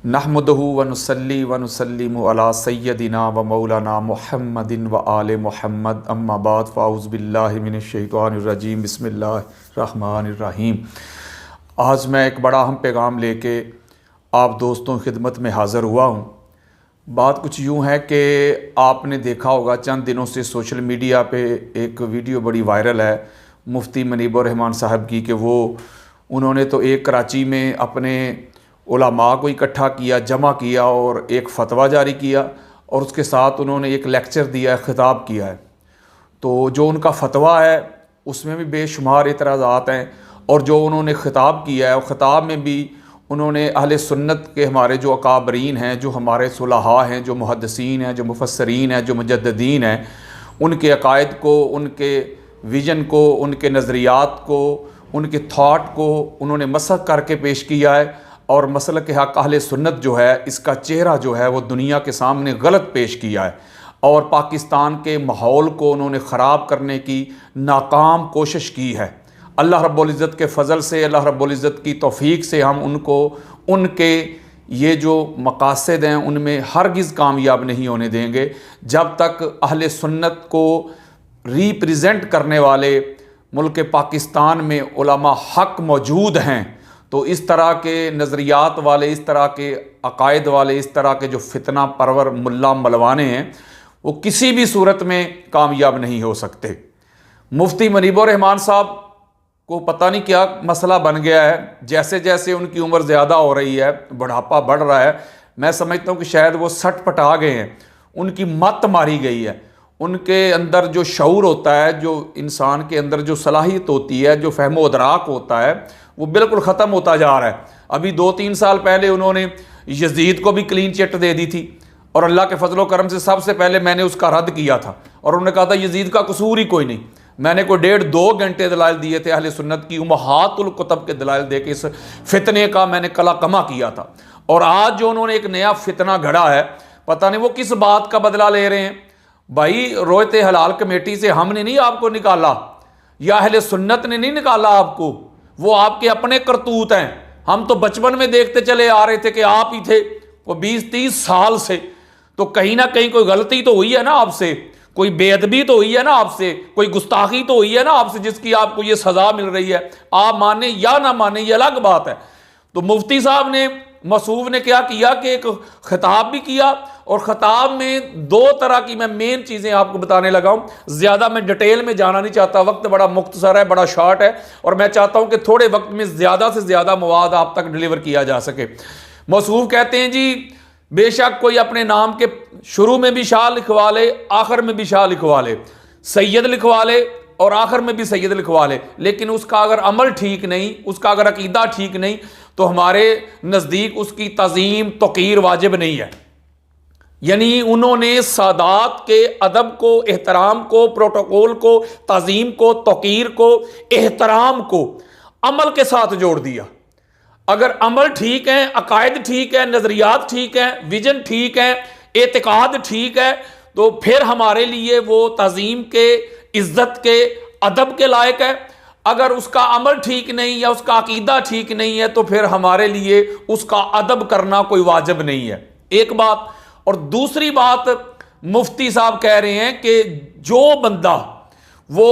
नहमदहु व नुसल्ली व नुसल्लिमु अला सय्यदिना व मौलाना मुहम्मदिन व आले मुहम्मद अम्मा बाद फ़ाउज़ु बिल्लाहि मिनश शैतानिर रजीम बिस्मिल्लाहिर रहमानिर रहीम। आज मैं एक बड़ा अहम पैगाम लेके आप दोस्तों की खिदमत में हाज़िर हुआ हूँ। बात कुछ यूँ है कि आपने देखा होगा चंद दिनों से सोशल मीडिया पे एक वीडियो बड़ी वायरल है मुफ्ती मुनीबुर रहमान साहब की, कि वो उन्होंने तो एक कराची में अपने उलमा को इकट्ठा किया, जमा किया और एक फ़तवा जारी किया और उसके साथ उन्होंने एक लेक्चर दिया है, ख़िताब किया है। तो जो उनका फ़तवा है उसमें भी बेशुमार एतराज़ात हैं और जो उन्होंने ख़िताब किया है और ख़िताब में भी उन्होंने अहले सुन्नत के हमारे जो अकाबरीन हैं, जो हमारे सुलहा हैं, जो मुहद्दिसीन हैं, जो मुफस्सरीन हैं, जो मुजद्दिदीन हैं, उनके अकायद को, उनके विज़न को, उनके नज़रियात को, उनके थाट को उन्होंने मसख़ करके पेश किया है। और मसलक हक़ अहले सुन्नत जो है, इसका चेहरा जो है वो दुनिया के सामने गलत पेश किया है और पाकिस्तान के माहौल को उन्होंने ख़राब करने की नाकाम कोशिश की है। अल्लाह रब्बुल इज़्ज़त के फ़ज़ल से, अल्लाह रब्बुल इज़्ज़त की तौफ़ीक़ से हम उनको उनके ये जो मक़ासद हैं उनमें हरगिज़ कामयाब नहीं होने देंगे जब तक अहले सुन्नत को रिप्रेजेंट करने वाले मुल्क पाकिस्तान में उलमा हक़ मौजूद हैं। तो इस तरह के नज़रियात वाले, इस तरह के अकायद वाले, इस तरह के जो फितना परवर मुल्ला मलवाने हैं वो किसी भी सूरत में कामयाब नहीं हो सकते। मुफ्ती मुनीबुर रहमान साहब को पता नहीं क्या मसला बन गया है, जैसे जैसे उनकी उम्र ज़्यादा हो रही है, बुढ़ापा बढ़ रहा है, मैं समझता हूँ कि शायद वो सट पटा गए हैं, उनकी मत मारी गई है। उनके अंदर जो शऊर होता है, जो इंसान के अंदर जो सलाहियत होती है, जो फ़हम व इदराक होता है, वो बिल्कुल ख़त्म होता जा रहा है। अभी 2-3 साल पहले उन्होंने यजीद को भी क्लीन चिट दे दी थी और अल्लाह के फजल व करम से सबसे पहले मैंने उसका रद्द किया था और उन्होंने कहा था यजीद का कसूर ही कोई नहीं। मैंने कोई 1.5-2 घंटे दलाइल दिए थे, अहले सुन्नत की उम्महातुल कुतुब के दलाइल दे के इस फितने का मैंने कला कमा किया था। और आज जो उन्होंने एक नया फितना घड़ा है, पता नहीं वो किस बात का बदला ले रहे हैं। भाई, रोयते हलाल कमेटी से हमने नहीं आपको निकाला या अहले सुन्नत ने नहीं निकाला आपको, वो आपके अपने करतूत हैं। हम तो बचपन में देखते चले आ रहे थे कि आप ही थे वो 20-30 साल से। तो कहीं ना कहीं कोई गलती तो हुई है ना आपसे, कोई बेअदबी तो हुई है ना आपसे, कोई गुस्ताखी तो हुई है ना आपसे, जिसकी आपको ये सज़ा मिल रही है। आप माने या ना माने ये अलग बात है। तो मुफ्ती साहब ने, मसूफ ने क्या किया कि एक ख़िताब भी किया और ख़िताब में 2 तरह की मैं मेन चीज़ें आपको बताने लगा हूँ। ज़्यादा मैं डिटेल में जाना नहीं चाहता, वक्त बड़ा मुख्तसर है, बड़ा शॉर्ट है और मैं चाहता हूँ कि थोड़े वक्त में ज़्यादा से ज़्यादा मवाद आप तक डिलीवर किया जा सके। मसूफ कहते हैं जी, बेशक कोई अपने नाम के शुरू में भी शाह लिखवा ले, आखिर में भी शाह लिखवा ले, सैयद लिखवा ले और आखिर में भी सैयद लिखवा ले, लेकिन उसका अगर अमल ठीक नहीं, उसका अगर अकीदा ठीक नहीं, तो हमारे नज़दीक उसकी तज़ीम तौक़ीर वाजिब नहीं है। यानी उन्होंने सादात के अदब को, एहतराम को, प्रोटोकॉल को, तज़ीम को, तौक़ीर को, एहतराम को अमल के साथ जोड़ दिया। अगर अमल ठीक है, अकायद ठीक है, नज़रियात ठीक है, विजन ठीक है, एतिकाद ठीक है, तो फिर हमारे लिए वो तज़ीम के, इज़्ज़त के, अदब के लायक है। अगर उसका अमल ठीक नहीं या उसका अकीदा ठीक नहीं है तो फिर हमारे लिए उसका अदब करना कोई वाजिब नहीं है। एक बात। और दूसरी बात, मुफ्ती साहब कह रहे हैं कि जो बंदा वो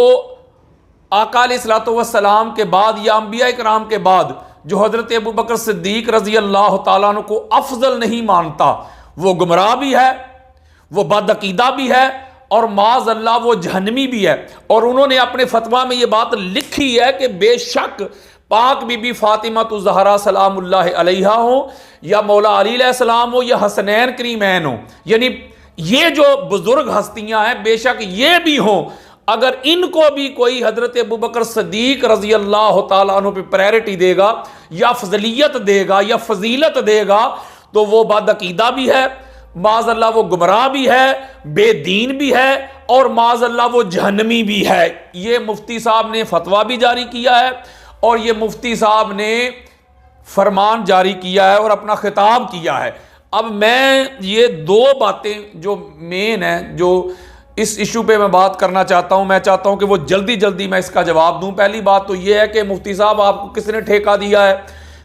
आका अलैहिस्सलातु वस्सलाम के बाद या अंबिया इकराम के बाद जो हज़रत अबू बकर सिद्दीक रज़ी अल्लाह तआला अन्हु को अफजल नहीं मानता, वो गुमराह भी है, वो बदअकीदा भी है और माज़ अल्लाह वो जहन्नमी भी है। और उन्होंने अपने फतवा में ये बात लिखी है कि बेशक पाक बीबी फातिमा तो ज़हरा सलामुल्लाह अलैहा हो या मौला अली अलैहिस्सलाम हो या हसनैन करीमैन हो, यानी ये जो बुजुर्ग हस्तियां हैं बेशक ये भी हों, अगर इनको भी कोई हजरत अबू बकर सिद्दीक रज़ी अल्लाह तआला अन्हु पे प्रायोरिटी देगा या फजलियत देगा या फजीलत देगा तो वो बदअकीदा भी है, माज़ अल्लाह वो गुमराह भी है, बेदीन भी है और माज़ अल्लाह वो जहन्नमी भी है। ये मुफ्ती साहब ने फतवा भी जारी किया है और ये मुफ्ती साहब ने फरमान जारी किया है और अपना खिताब किया है। अब मैं ये 2 बातें जो मेन हैं, जो इस इशू पे मैं बात करना चाहता हूं, मैं चाहता हूं कि वो जल्दी जल्दी मैं इसका जवाब दूं। पहली बात तो ये है कि मुफ्ती साहब, आपको किसने ठेका दिया है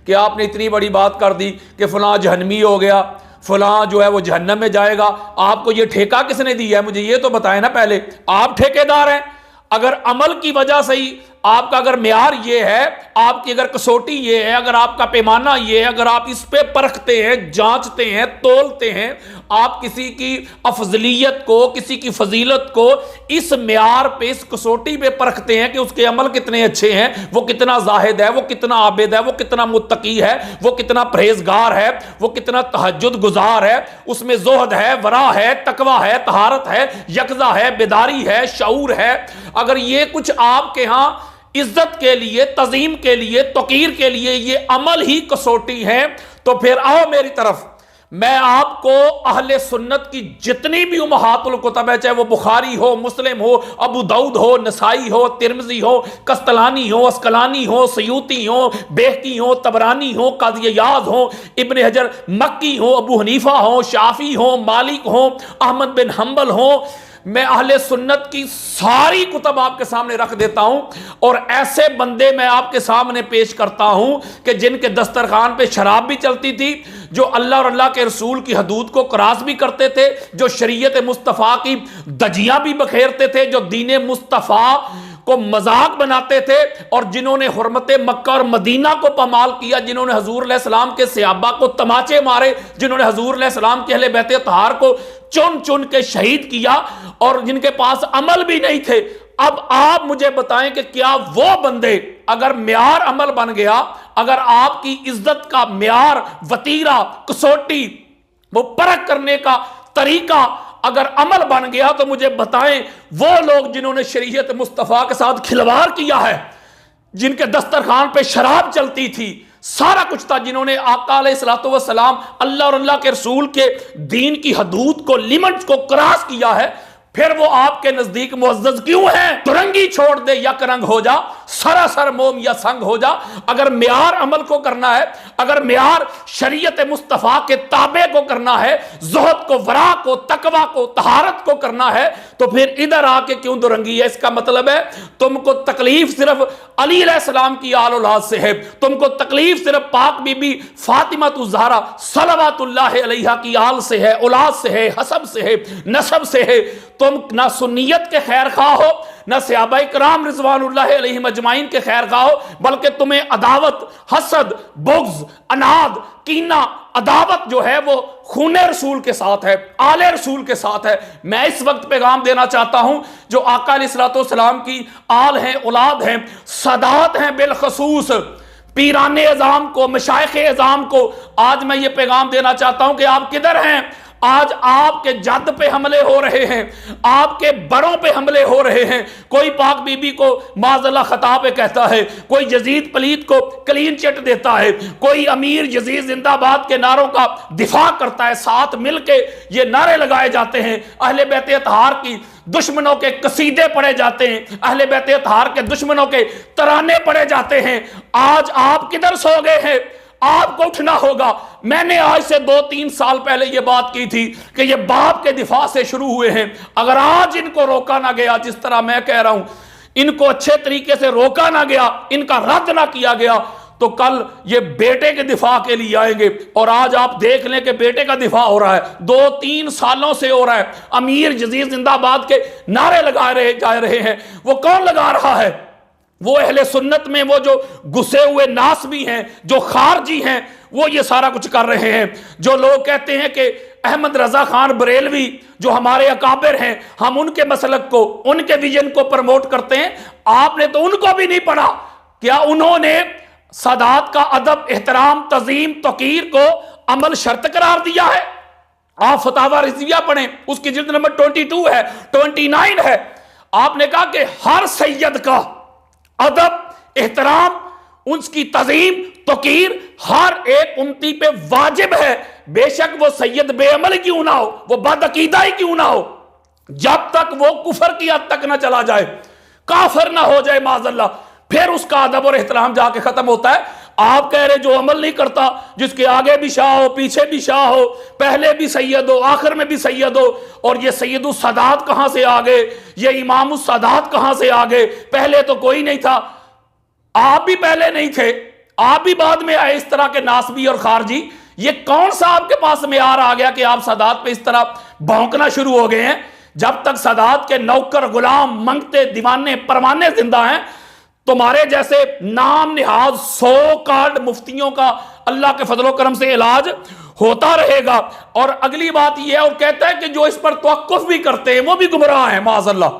कि आपने इतनी बड़ी बात कर दी कि फलां जहन्नमी हो गया, फलां जो है वो जहन्नम में जाएगा। आपको ये ठेका किसने दिया है? मुझे ये तो बताएं ना पहले। आप ठेकेदार हैं। अगर अमल की वजह से ही आपका अगर म्यार ये है, आपकी अगर कसौटी ये है, अगर आपका पैमाना ये है, अगर आप इस पे परखते हैं, जांचते हैं, तोलते हैं, आप किसी की अफजलियत को, किसी की फजीलत को इस म्यार पे, इस कसौटी पे परखते हैं कि उसके अमल कितने अच्छे हैं, वो कितना जाहिद है, वो कितना आबिद है, वो कितना मुत्तकी है, वो कितना परहेजगार है, वो कितना तहज्जुद गुजार है, उसमें ज़ुहद है, वरा है, तकवा है, तहारत है, यकजा है, बेदारी है, शऊर है। अगर ये कुछ आपके यहां इज्जत के लिए, तजीम के लिए, तौकीर के लिए ये अमल ही कसौटी है, तो फिर आओ मेरी तरफ। मैं आपको अहले सुन्नत की जितनी भी उम्महातुल कुतुब है, चाहे वो बुखारी हो, मुस्लिम हो, अबू दाऊद हो, नसाई हो, तिरमिज़ी हो, कस्तलानी हो, अस्कलानी हो, सयूती हो, बेहकी हो, तबरानी हो, काज़ी इयाज़ हो, इब्न हजर मक्की हो, अबू हनीफा हो, शाफी हो, मालिक हो, अहमद बिन हम्बल हो, मैं अहले सुन्नत की सारी कुतब आपके सामने रख देता हूं। और ऐसे बंदे मैं आपके सामने पेश करता हूं कि जिनके दस्तरखान पे शराब भी चलती थी, जो अल्लाह और अल्लाह के रसूल की हदूद को क्रॉस भी करते थे, जो शरीयत मुस्तफ़ा की दजियां भी बखेरते थे, जो दीन मुस्तफ़ा को मजाक बनाते थे, और जिन्होंने हुर्मत मक्का और मदीना को पमाल किया, जिन्होंने हजूर अलैहिस्सलाम के सहाबा को तमाचे मारे, जिन्होंने हजूर अलैहिस्सलाम के अहले बैत तहार को चुन चुन के शहीद किया, और जिनके पास अमल भी नहीं थे। अब आप मुझे बताएं कि क्या वो बंदे, अगर म्यार अमल बन गया, अगर आपकी इज्जत का म्यार, वतीरा, कसौटी, वो परख करने का तरीका अगर अमल बन गया, तो मुझे बताएं वो लोग जिन्होंने शरीयत मुस्तफ़ा के साथ खिलवाड़ किया है, जिनके दस्तरखान पे शराब चलती थी, सारा कुछ था, जिन्होंने आका अलैहिस्सलातु वस्सलाम, अल्लाह और अल्लाह के रसूल के दीन की हदूद को, लिमिट्स को क्रॉस किया है, फिर वो आपके नजदीक मुअज़्ज़ज़ क्यों है? तुरंगी छोड़ दे, यक रंग हो जा, सरासर मोम या संग हो जा। अगर म्यार अमल को करना है, अगर म्यार शरीयत मुस्तफ़ा के ताबे को करना है, ज़ुहद को, वरा को, तकवा को, तहारत को करना है, तो फिर इधर आके क्यों दुरंगी है? इसका मतलब है तुमको तकलीफ सिर्फ अली अलैहिस्सलाम की आल औलाद से है, तुमको तकलीफ सिर्फ पाक बीबी फातिमा ज़हरा सलवातुल्लाह अलैहा की आल से है, औलाद से है, हसब से है, नसब से है। तुम ना सुन्नियत के खैर खा हो, ना सहाबाए किराम रिज़वानुल्लाह अलैहिम अजमाइन के खैर खा हो, बल्कि तुम्हें अदावत, हसद, बुग़्ज़, अनाद, कीना, अदावत जो है वो खूने रसूल के साथ है, आले रसूल के साथ है। मैं इस वक्त पैगाम देना चाहता हूं, जो आका अलैहिस्सलातु वस्सलाम की आल हैं, औलाद हैं, सदात हैं, बिलखसूस पीराने अज़ाम को, मशाइख़े अज़ाम को, आज मैं ये पैगाम देना चाहता हूं कि आप किधर हैं? आज आपके जद पे हमले हो रहे हैं, आपके बड़ों पे हमले हो रहे हैं। कोई पाक बीबी को माज़अल्लाह खता पे कहता है, कोई यजीद पलीत को क्लीन चिट देता है, कोई अमीर यजीद जिंदाबाद के नारों का दिफा करता है। साथ मिलके ये नारे लगाए जाते हैं, अहले बैत अतहार की दुश्मनों के कसीदे पढ़े जाते हैं, अहले बैत अतहार के दुश्मनों के तराने पढ़े जाते हैं। आज आप किधर सो गए हैं? आपको उठना होगा। मैंने आज से 2-3 साल पहले यह बात की थी कि ये बाप के दिफा से शुरू हुए हैं। अगर आज इनको रोका ना गया, जिस तरह मैं कह रहा हूं, इनको अच्छे तरीके से रोका ना गया, इनका रद्द ना किया गया, तो कल ये बेटे के दिफा के लिए आएंगे। और आज आप देख लें कि बेटे का दिफा हो रहा है, 2-3 सालों से हो रहा है। अमीर यजीद जिंदाबाद के नारे लगा जा रहे हैं। वो कौन लगा रहा है? वो अहले सुन्नत में वो जो घुसे हुए नास भी हैं, जो खारजी हैं, वो ये सारा कुछ कर रहे हैं। जो लोग कहते हैं कि अहमद रजा खान बरेलवी जो हमारे अकाबिर हैं, हम उनके मसलक को, उनके विजन को प्रमोट करते हैं। आपने तो उनको भी नहीं पढ़ा। क्या उन्होंने सादात का अदब, एहतराम, तजीम, तौकीर को अमल शर्त करार दिया है? आप फतावा रिज़विया पढ़ें, उसकी जिल्द नंबर 22 है, 29 है। आपने कहा कि हर सैयद का अदब, एहतराम, उसकी तजीम, तौकीर हर एक उम्मती पे वाजिब है। बेशक वो सैयद बेअमल क्यों ना हो, वो बदअकीदा ही क्यों ना हो, जब तक वो कुफर की हद तक ना चला जाए, काफिर ना हो जाए माज़अल्लाह, फिर उसका अदब और एहतराम जाके खत्म होता है। आप कह रहे जो अमल नहीं करता, जिसके आगे भी शाह हो, पीछे भी शाह हो, पहले भी सैयद हो, आखिर में भी सैयद हो। और ये सैयदुस सादात कहां से आ गए? ये इमामुस सादात कहां से आ गए? पहले तो कोई नहीं था। आप भी पहले नहीं थे, आप भी बाद में आए इस तरह के नासबी और खारजी। ये कौन सा आपके पास मेयार आ गया कि आप सादात पे इस तरह भौंकना शुरू हो गए हैं? जब तक सादात के नौकर, गुलाम, मंगते, दीवाने, परवाने जिंदा हैं, तुम्हारे जैसे नाम निहाज 100 कार्ड मुफ्तियों का अल्लाह के फजलो करम से इलाज होता रहेगा। और अगली बात यह है, और कहता है कि जो इस पर तवक्कुफ भी करते हैं वो भी गुमराह है माज़अल्लाह।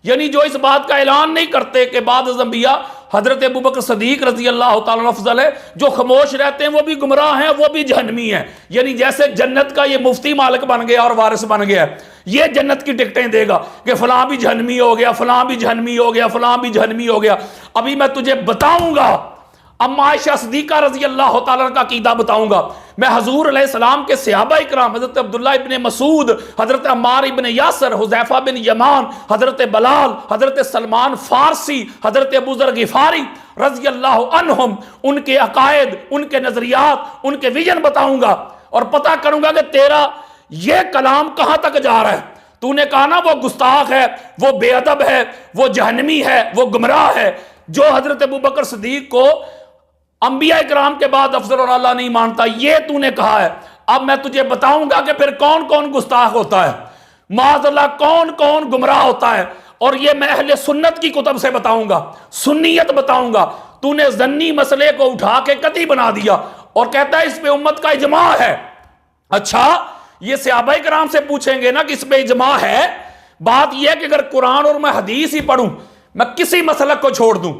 यानी जो इस बात का ऐलान नहीं करते कि बाद अंबिया हजरत अबू बकर सदीक रजी अल्लाह तआला अफजल है, जो खामोश रहते हैं वो भी गुमराह हैं, वो भी जहन्नमी है। यानी जैसे जन्नत का ये मुफ्ती मालिक बन गया और वारिस बन गया, ये जन्नत की टिकटें देगा कि फलां भी जहन्नमी हो गया, फलां भी जहन्नमी हो गया, फलां भी जहन्नमी हो गया। अभी मैं तुझे बताऊंगा, अम्मा आयशा सिद्दीका रजी अल्लाह तआला का अकीदा बताऊंगा। मैं हजूर अलैहिस्सलाम के सहाबा इकराम हजरत अब्दुल्लाह इब्ने मसूद, हजरत अम्मार इब्ने यासर, हुज़ैफा बिन यमान, हजरत बलाल, हजरत सलमान फारसी, हजरत अबू ज़र गिफारी रजी अल्लाह अन्हुम, उनके अकायद, उनके नजरियात, उनके विजन बताऊंगा और पता करूंगा कि तेरा यह कलाम कहां तक जा रहा है। तूने कहा ना वो गुस्ताख है, वो बेअदब है, वो जहन्नमी है, वो गुमराह है, जो हजरत अबू बकर सिद्दीक को अंबिया इकराम के बाद अफजल और आला नहीं मानता, ये तूने कहा है। अब मैं तुझे बताऊंगा कि फिर कौन कौन गुस्ताख होता है, माज़अल्लाह कौन कौन गुमराह होता है। और ये मैं अहले सुन्नत की कुतब से बताऊंगा, सुन्नियत बताऊंगा। तूने जन्नी मसले को उठा के कती बना दिया और कहता है इस पे उम्मत का इजमा है। अच्छा, ये सहाबा इकराम से पूछेंगे ना कि इस पे इजमा है। बात यह है कि अगर कुरान और मैं हदीस ही पढ़ूं, मैं किसी मसलक को छोड़ दूं,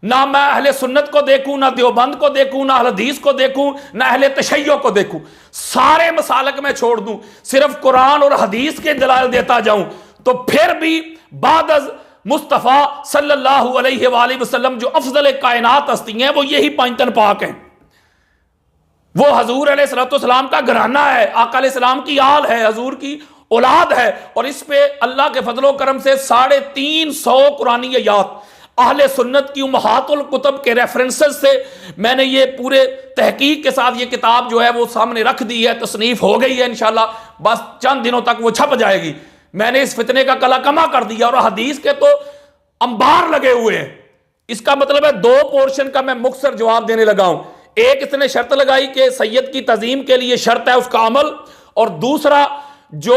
ना मैं अहले सुन्नत को देखूं, ना देवबंद को देखूं, ना अहले हदीस को देखूं, ना अहले तशय्यो को देखूं, सारे मसालक में छोड़ दूं, सिर्फ कुरान और हदीस के दलाल देता जाऊं, तो फिर भी बादज मुस्तफ़ा सल्लल्लाहु अलैहि वसल्लम जो अफजल कायनात हस्ती हैं, वो यही पांचतन पाक हैं। वो हजूर अलैहिस्सलाम का घराना है, आका अलैहिस्सलाम की आल है, हजूर की औलाद है। और इस पे अल्लाह के फजलो करम से 350 कुरानी आयात अहले सुन्नत की उम्महातुल कुतुब के रेफरेंसेस से मैंने ये पूरे तहकीक के साथ ये किताब जो है वो सामने रख दी है, तसनीफ हो गई है, इंशाल्लाह बस चंद दिनों तक वो छप जाएगी। मैंने इस फितने का कला कमा कर दिया और हदीस के तो अंबार लगे हुए हैं। इसका मतलब है 2 पोर्शन का मैं मुख्तसर जवाब देने लगा हूं। एक, इसने शर्त लगाई कि सैयद की तज़ीम के लिए शर्त है उसका अमल, और दूसरा जो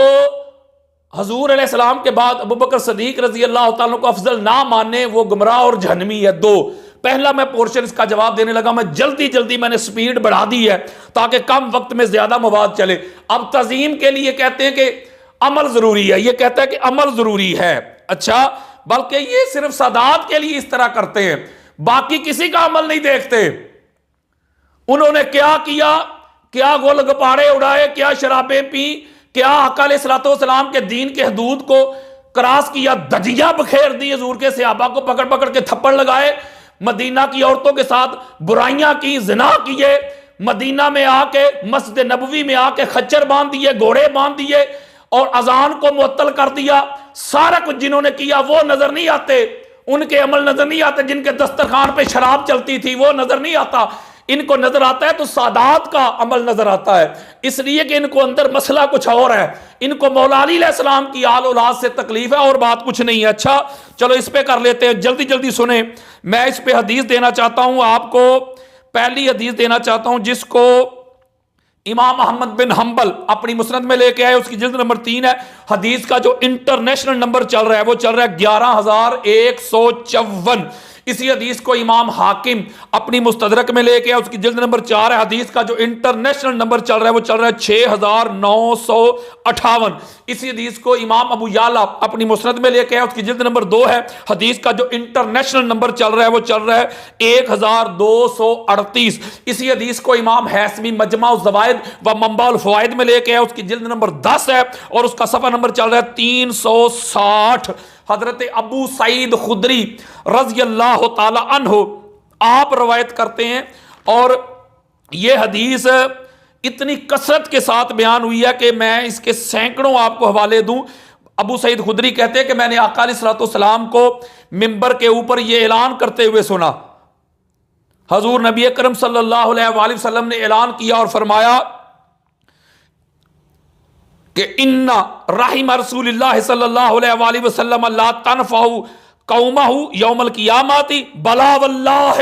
हजूर अलैहिस्सलाम के बाद अबू बकर सदीक रजी अल्लाह तआला को अफजल ना माने वो गुमराह और जहन्नमी है। 2 पहला मैं पोर्शन इसका जवाब देने लगा, मैं जल्दी जल्दी मैंने स्पीड बढ़ा दी है ताकि कम वक्त में ज्यादा मवाद चले। अब तज़ीम के लिए कहते हैं कि अमल जरूरी है, ये कहता है कि अमल जरूरी है। अच्छा, बल्कि ये सिर्फ सादात के लिए इस तरह करते हैं, बाकी किसी का अमल नहीं देखते। उन्होंने क्या किया, क्या गोल गपाड़े उड़ाए, क्या शराबें पी, क्या आका अलैहिस्सलाम के दीन के हदूद को क्रॉस किया, धजिया बखेर दी, हजूर के सहाबा को पकड़ पकड़ के थप्पड़ लगाए, मदीना की औरतों के साथ बुराइयां की, जिना किए, मदीना में आके मस्जिद नबवी में आके खच्चर बांध दिए, घोड़े बांध दिए और अजान को मुअत्तल कर दिया। सारा कुछ जिन्होंने किया वो नजर नहीं आते, उनके अमल नजर नहीं आते। जिनके दस्तरखान पे शराब चलती थी वो नजर नहीं आता, इनको नजर आता है तो सादात का अमल नजर आता है, इसलिए कि इनको अंदर मसला कुछ और है। इनको मौला अली अलैहिस्सलाम की आल औलाद से तकलीफ है और बात कुछ नहीं है। अच्छा चलो इस पे कर लेते हैं, जल्दी जल्दी सुने। मैं इस पे हदीस देना चाहता हूं आपको, पहली हदीस देना चाहता हूं जिसको इमाम अहमद बिन हम्बल अपनी मुस्नद में लेके आए, उसकी जिल्द नंबर 3 है। हदीस का जो इंटरनेशनल नंबर चल रहा है वो चल रहा है 11,154। इसी हदीस को इमाम हाकिम अपनी मुस्तदरक में लेके आए, उसकी जिल्द नंबर 4 है। हदीस का जो इंटरनेशनल नंबर चल रहा है वो चल रहा है 6,958। इसी हदीस को इमाम अबू याला अपनी मुस्नद में लेके आए, उसकी जिल्द नंबर 2 है। हदीस का जो इंटरनेशनल नंबर चल रहा है वो चल रहा है 1,238। इसी हदीस को इमाम हैसमी मजमा ज़वाइद व मंबाउल फ़वाइद में लेके आए, उसकी जिल्द नंबर 10 है और उसका सफ़ा नंबर चल रहा है 360। हजरत अबू सईद खुदरी रज़ी अल्लाह ताला अन्हु आप रवायत करते हैं और यह हदीस इतनी कसरत के साथ बयान हुई है कि मैं इसके सैकड़ों आपको हवाले दूं। अबू सईद खुदरी कहते हैं कि मैंने आका अलैहिस्सलाम को मिंबर के ऊपर यह ऐलान करते हुए सुना। हजूर नबी अकरम सल्लल्लाहु अलैहि वसल्लम ने ऐलान किया और फरमाया कि इन्ना राहिम रसूलुल्लाह सल्लल्लाहु अलैहि वसल्लम ला तनफउ कौमहु यौमल क़ियामती बला वल्लाह।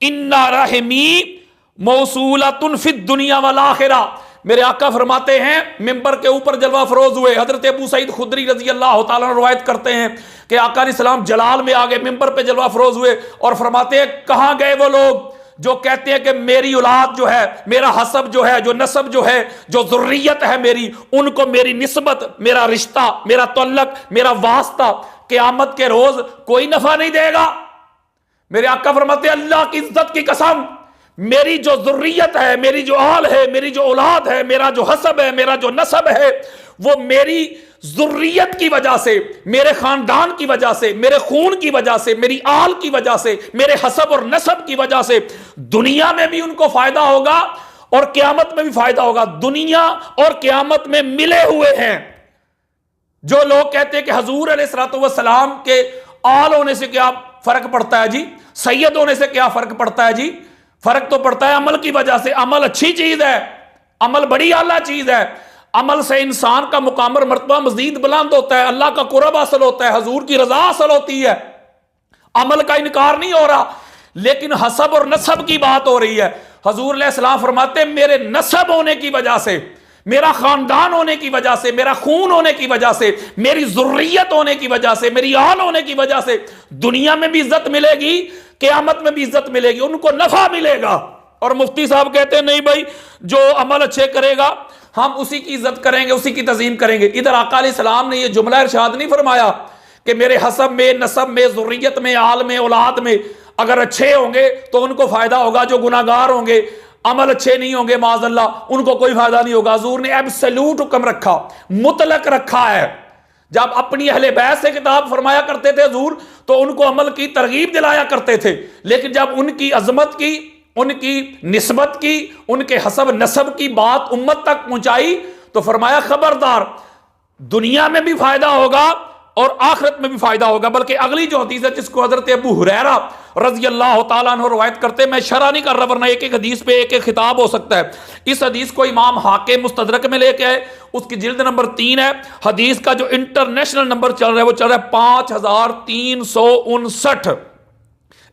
इन्ना रहमी मौसूलतुन फिद दुनिया वल आखिरा। मेरे आका फरमाते हैं मिंबर के ऊपर जलवा फरोज हुए। हजरत अबू सईद खुदरी रजी अल्लाह तआला रवायत करते हैं कि आका अलैहिस्सलाम जलाल में आ गए, मिंबर पे जलवा फरोज हुए और फरमाते हैं कहां गए वो लोग जो कहते हैं कि मेरी औलाद जो है, मेरा हसब जो है, जो नसब जो है, जो ज़ुर्रियत है मेरी, उनको मेरी निस्बत, मेरा रिश्ता, मेरा तल्लक, मेरा वास्ता क़यामत के रोज कोई नफा नहीं देगा। मेरे आका फरमाते अल्लाह की इज्जत की कसम, मेरी जो ज़ुर्रियत है, मेरी जो आल है, मेरी जो औलाद है, मेरा जो हसब है, मेरा जो नसब है, वो मेरी ज़ुर्रियत की वजह से, मेरे खानदान की वजह से, मेरे खून की वजह से, मेरी आल की वजह से, मेरे हसब और नसब की वजह से दुनिया में भी उनको फायदा होगा और क़यामत में भी फायदा होगा। दुनिया और क़यामत में मिले हुए हैं। जो लोग कहते हैं कि हजूर अलैहिस्सलातु वस्सलाम के आल होने से क्या फर्क पड़ता है जी, सैयद होने से क्या फर्क पड़ता है जी? फर्क तो पड़ता है अमल की वजह से। अमल अच्छी चीज है, अमल बड़ी आला चीज है। अमल से इंसान का मुकाम और मर्तबा मजीद बुलंद होता है, अल्लाह का कुर्ब हासिल होता है, हजूर की रजा हासिल होती है। अमल का इनकार नहीं हो रहा, लेकिन हसब और नसब की बात हो रही है। हजूर अलैहिस्सलाम फरमाते मेरे नसब होने की वजह से, मेरा खानदान होने की वजह से, मेरा खून होने की वजह से, मेरी ज़ुर्रियत होने की वजह से, मेरी आल होने की वजह से दुनिया में भी इज्जत मिलेगी, क़यामत में भी इज्जत मिलेगी, उनको नफा मिलेगा। और मुफ्ती साहब कहते हैं नहीं भाई, जो अमल अच्छे करेगा हम उसी की इज्जत करेंगे, उसी की तज़ीम करेंगे। इधर आका अलैहिस्सलाम ने यह जुमला इरशाद नहीं फरमाया कि मेरे हसब में, नसब में, ज़ुर्रियत में, आल में, औलाद में अगर अच्छे होंगे तो उनको फायदा होगा, जो गुनाहगार होंगे, अमल अच्छे नहीं होंगे माज़अल्लाह, उनको कोई फायदा नहीं होगा। हुजूर ने एब्सोल्यूट हुक्म रखा, मुतलक रखा है। जब अपनी अहले बैत से किताब फरमाया करते थे हुजूर तो उनको अमल की तरगीब दिलाया करते थे, लेकिन जब उनकी अजमत की, उनकी निस्बत की, उनके हसब नसब की बात उम्मत तक पहुंचाई तो फरमाया खबरदार, दुनिया में भी फायदा होगा और आखिरत में भी फायदा होगा। बल्कि अगली जो हदीस है जिसको हजरत अबू हुरैरा रज़ी अल्लाह तआला अन्हु रवायत करते हैं, मैं शरह नहीं कर रहा वरना एक एक हदीस पे एक एक खिताब हो सकता है। इस हदीस को इमाम हाकिम मुस्तदरक में लेके आए, उसकी जिल्द नंबर 3 है। हदीस का जो इंटरनेशनल नंबर चल रहा है वो चल रहा है 5359।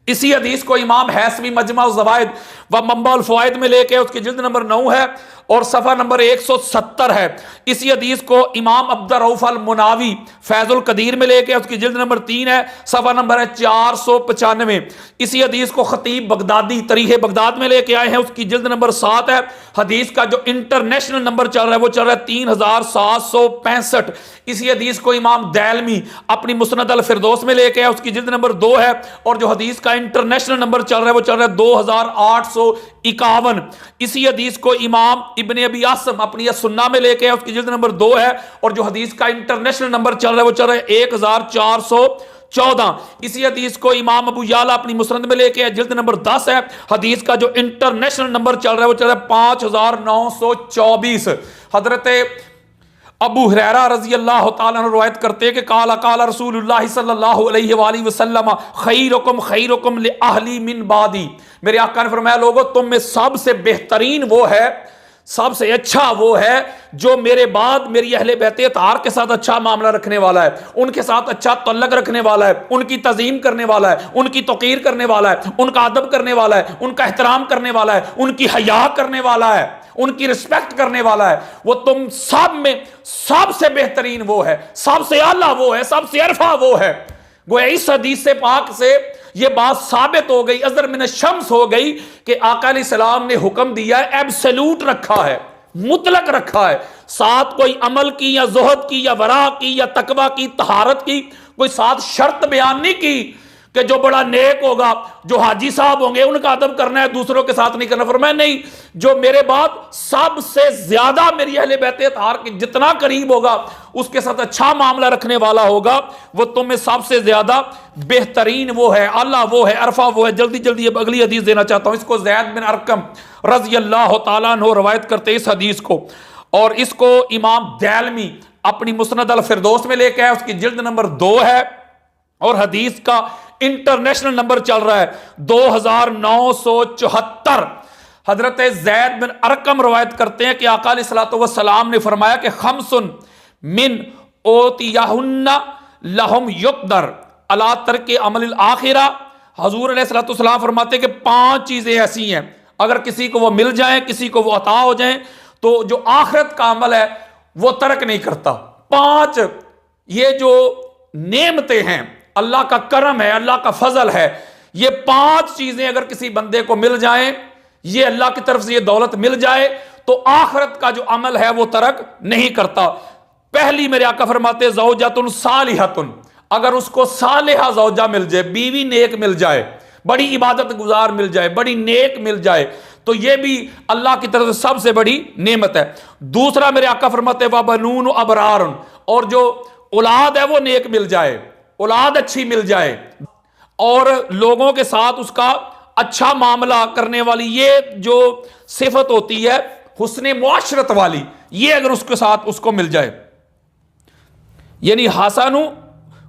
इसी हदीस को इमाम हैसमी मजमा ज़वाइद व मंबा फ़वाइद में लेके उसकी जिल्द नंबर 9 है और सफ़ा नंबर 170 है। इसी हदीस को इमाम अब्दुर रऊफ़ अल मुनावी फैज़ुल कदीर में लेके उसकी जिल्द नंबर 3 है, सफ़ा नंबर है 495। इसी हदीस को खतीब बगदादी तरीक़े बगदाद में लेके आए हैं, उसकी जिल्द नंबर 7 है। हदीस का जो इंटरनेशनल नंबर चल रहा है वो चल रहा है 3765। इसी हदीस को इमाम दैलमी अपनी मुस्नद अल फिरदौस में लेके आए, उसकी जिल्द नंबर 2 है। और जो हदीस का इंटरनेशनल नंबर चल रहा है वो चल रहा है 2851। इसी हदीस को इमाम इब्ने अबी आसिम अपनी सुन्ना में लेके आए, उसकी जिल्द नंबर 2 है। और जो हदीस का इंटरनेशनल नंबर चल रहा है वो चल रहा है 1414। इसी हदीस को इमाम अबू याला अपनी मुस्नद में लेके आए, जिल्द नंबर 10 है। हदीस का जो इंटरनेशनल नंबर चल रहा है वो चल रहा है 5924। हजरत अबू हुरैरा रज़ी अल्लाह तआला अन्हु रवायत करते हैं कि काला काला रसूलुल्लाह सल्लल्लाहु अलैहि वसल्लम खैरुकुम खैरुकुम लि अहली मिन बादी। मेरे आका ने फरमाया लोगों तुम में सबसे बेहतरीन वो है, सबसे अच्छा वो है जो मेरे बाद मेरी अहले बैत अतार के साथ अच्छा मामला रखने वाला है, उनके साथ अच्छा तल्लक रखने वाला है, उनकी तज़ीम करने वाला है, उनकी तौक़ीर करने वाला है, उनका अदब करने वाला है, उनका एहतराम करने वाला है, उनकी हया करने वाला है, उनकी रिस्पेक्ट करने वाला है। वो तुम सब में सबसे बेहतरीन वो है, सबसे आला वो है, सबसे अरफा वो है। गोया इस हदीस से पाक से ये बात साबित हो गई, अज़र मिन शम्स हो गई कि आका अलैहिस्सलाम ने हुक्म दिया है, एब्सोल्यूट रखा है, मुतलक रखा है। साथ कोई अमल की या ज़ुहद की या वरा की या तकवा की, तहारत की कोई साथ शर्त बयान नहीं की कि जो बड़ा नेक होगा, जो हाजी साहब होंगे उनका अदब करना है, दूसरों के साथ नहीं करना। फरमाया नहीं, जो मेरे बाद सबसे ज्यादा मेरी अहले बैत अतार के जितना करीब होगा उसके साथ अच्छा मामला रखने वाला होगा, वो तुम्हें सबसे ज्यादा बेहतरीन वो है, अल्लाह वो है, अरफा वो है। जल्दी जल्दी अब अगली हदीस देना चाहता हूं। इसको ज़ैद बिन अरकम रज़ी अल्लाह तआला अन्हु रवायत करते इस हदीस को, और इसको इमाम दैलमी अपनी मुस्नद अल फिरदौस में लेके आए, उसकी जिल्द नंबर 2 है और हदीस का इंटरनेशनल नंबर चल रहा है 2974। हजरत ज़ैद बिन अरकम रवायत करते हैं कि आका अलैहिस्सलातु वस्सलाम ने फरमाया कि खम्सुन मिन ओतियाहुन्ना लहुम युक़दर अला तरके अमलिल आखिरा हुजूर अलैहिस्सलाम फरमाते कि 5 चीज़ें ऐसी हैं अगर किसी को वो मिल जाए, किसी को वो अता हो जाए, तो जो आखिरत का अमल है वो तर्क नहीं करता। 5 ये जो नेमतें हैं, अल्लाह का करम है, अल्लाह का फजल है, ये 5 चीजें अगर किसी बंदे को मिल जाए, ये अल्लाह की तरफ से ये दौलत मिल जाए, तो आखिरत का जो अमल है वो तर्क नहीं करता। पहली मेरे आका फरमाते ज़ौजतुन सालिहतुन, अगर उसको सालिहा ज़ौजा मिल जाए, बीवी नेक मिल जाए, बड़ी इबादत गुजार मिल जाए, बड़ी नेक मिल जाए, तो ये भी अल्लाह की तरफ से सबसे बड़ी नेमत है। दूसरा मेरे आका फरमाते व बनून अबरारुन, और जो औलाद है वो नेक मिल जाए, औलाद अच्छी मिल जाए, और लोगों के साथ उसका अच्छा मामला करने वाली ये जो सिफत होती है हुस्ने मुआशरत वाली, ये अगर उसके साथ उसको मिल जाए, यानी हसनु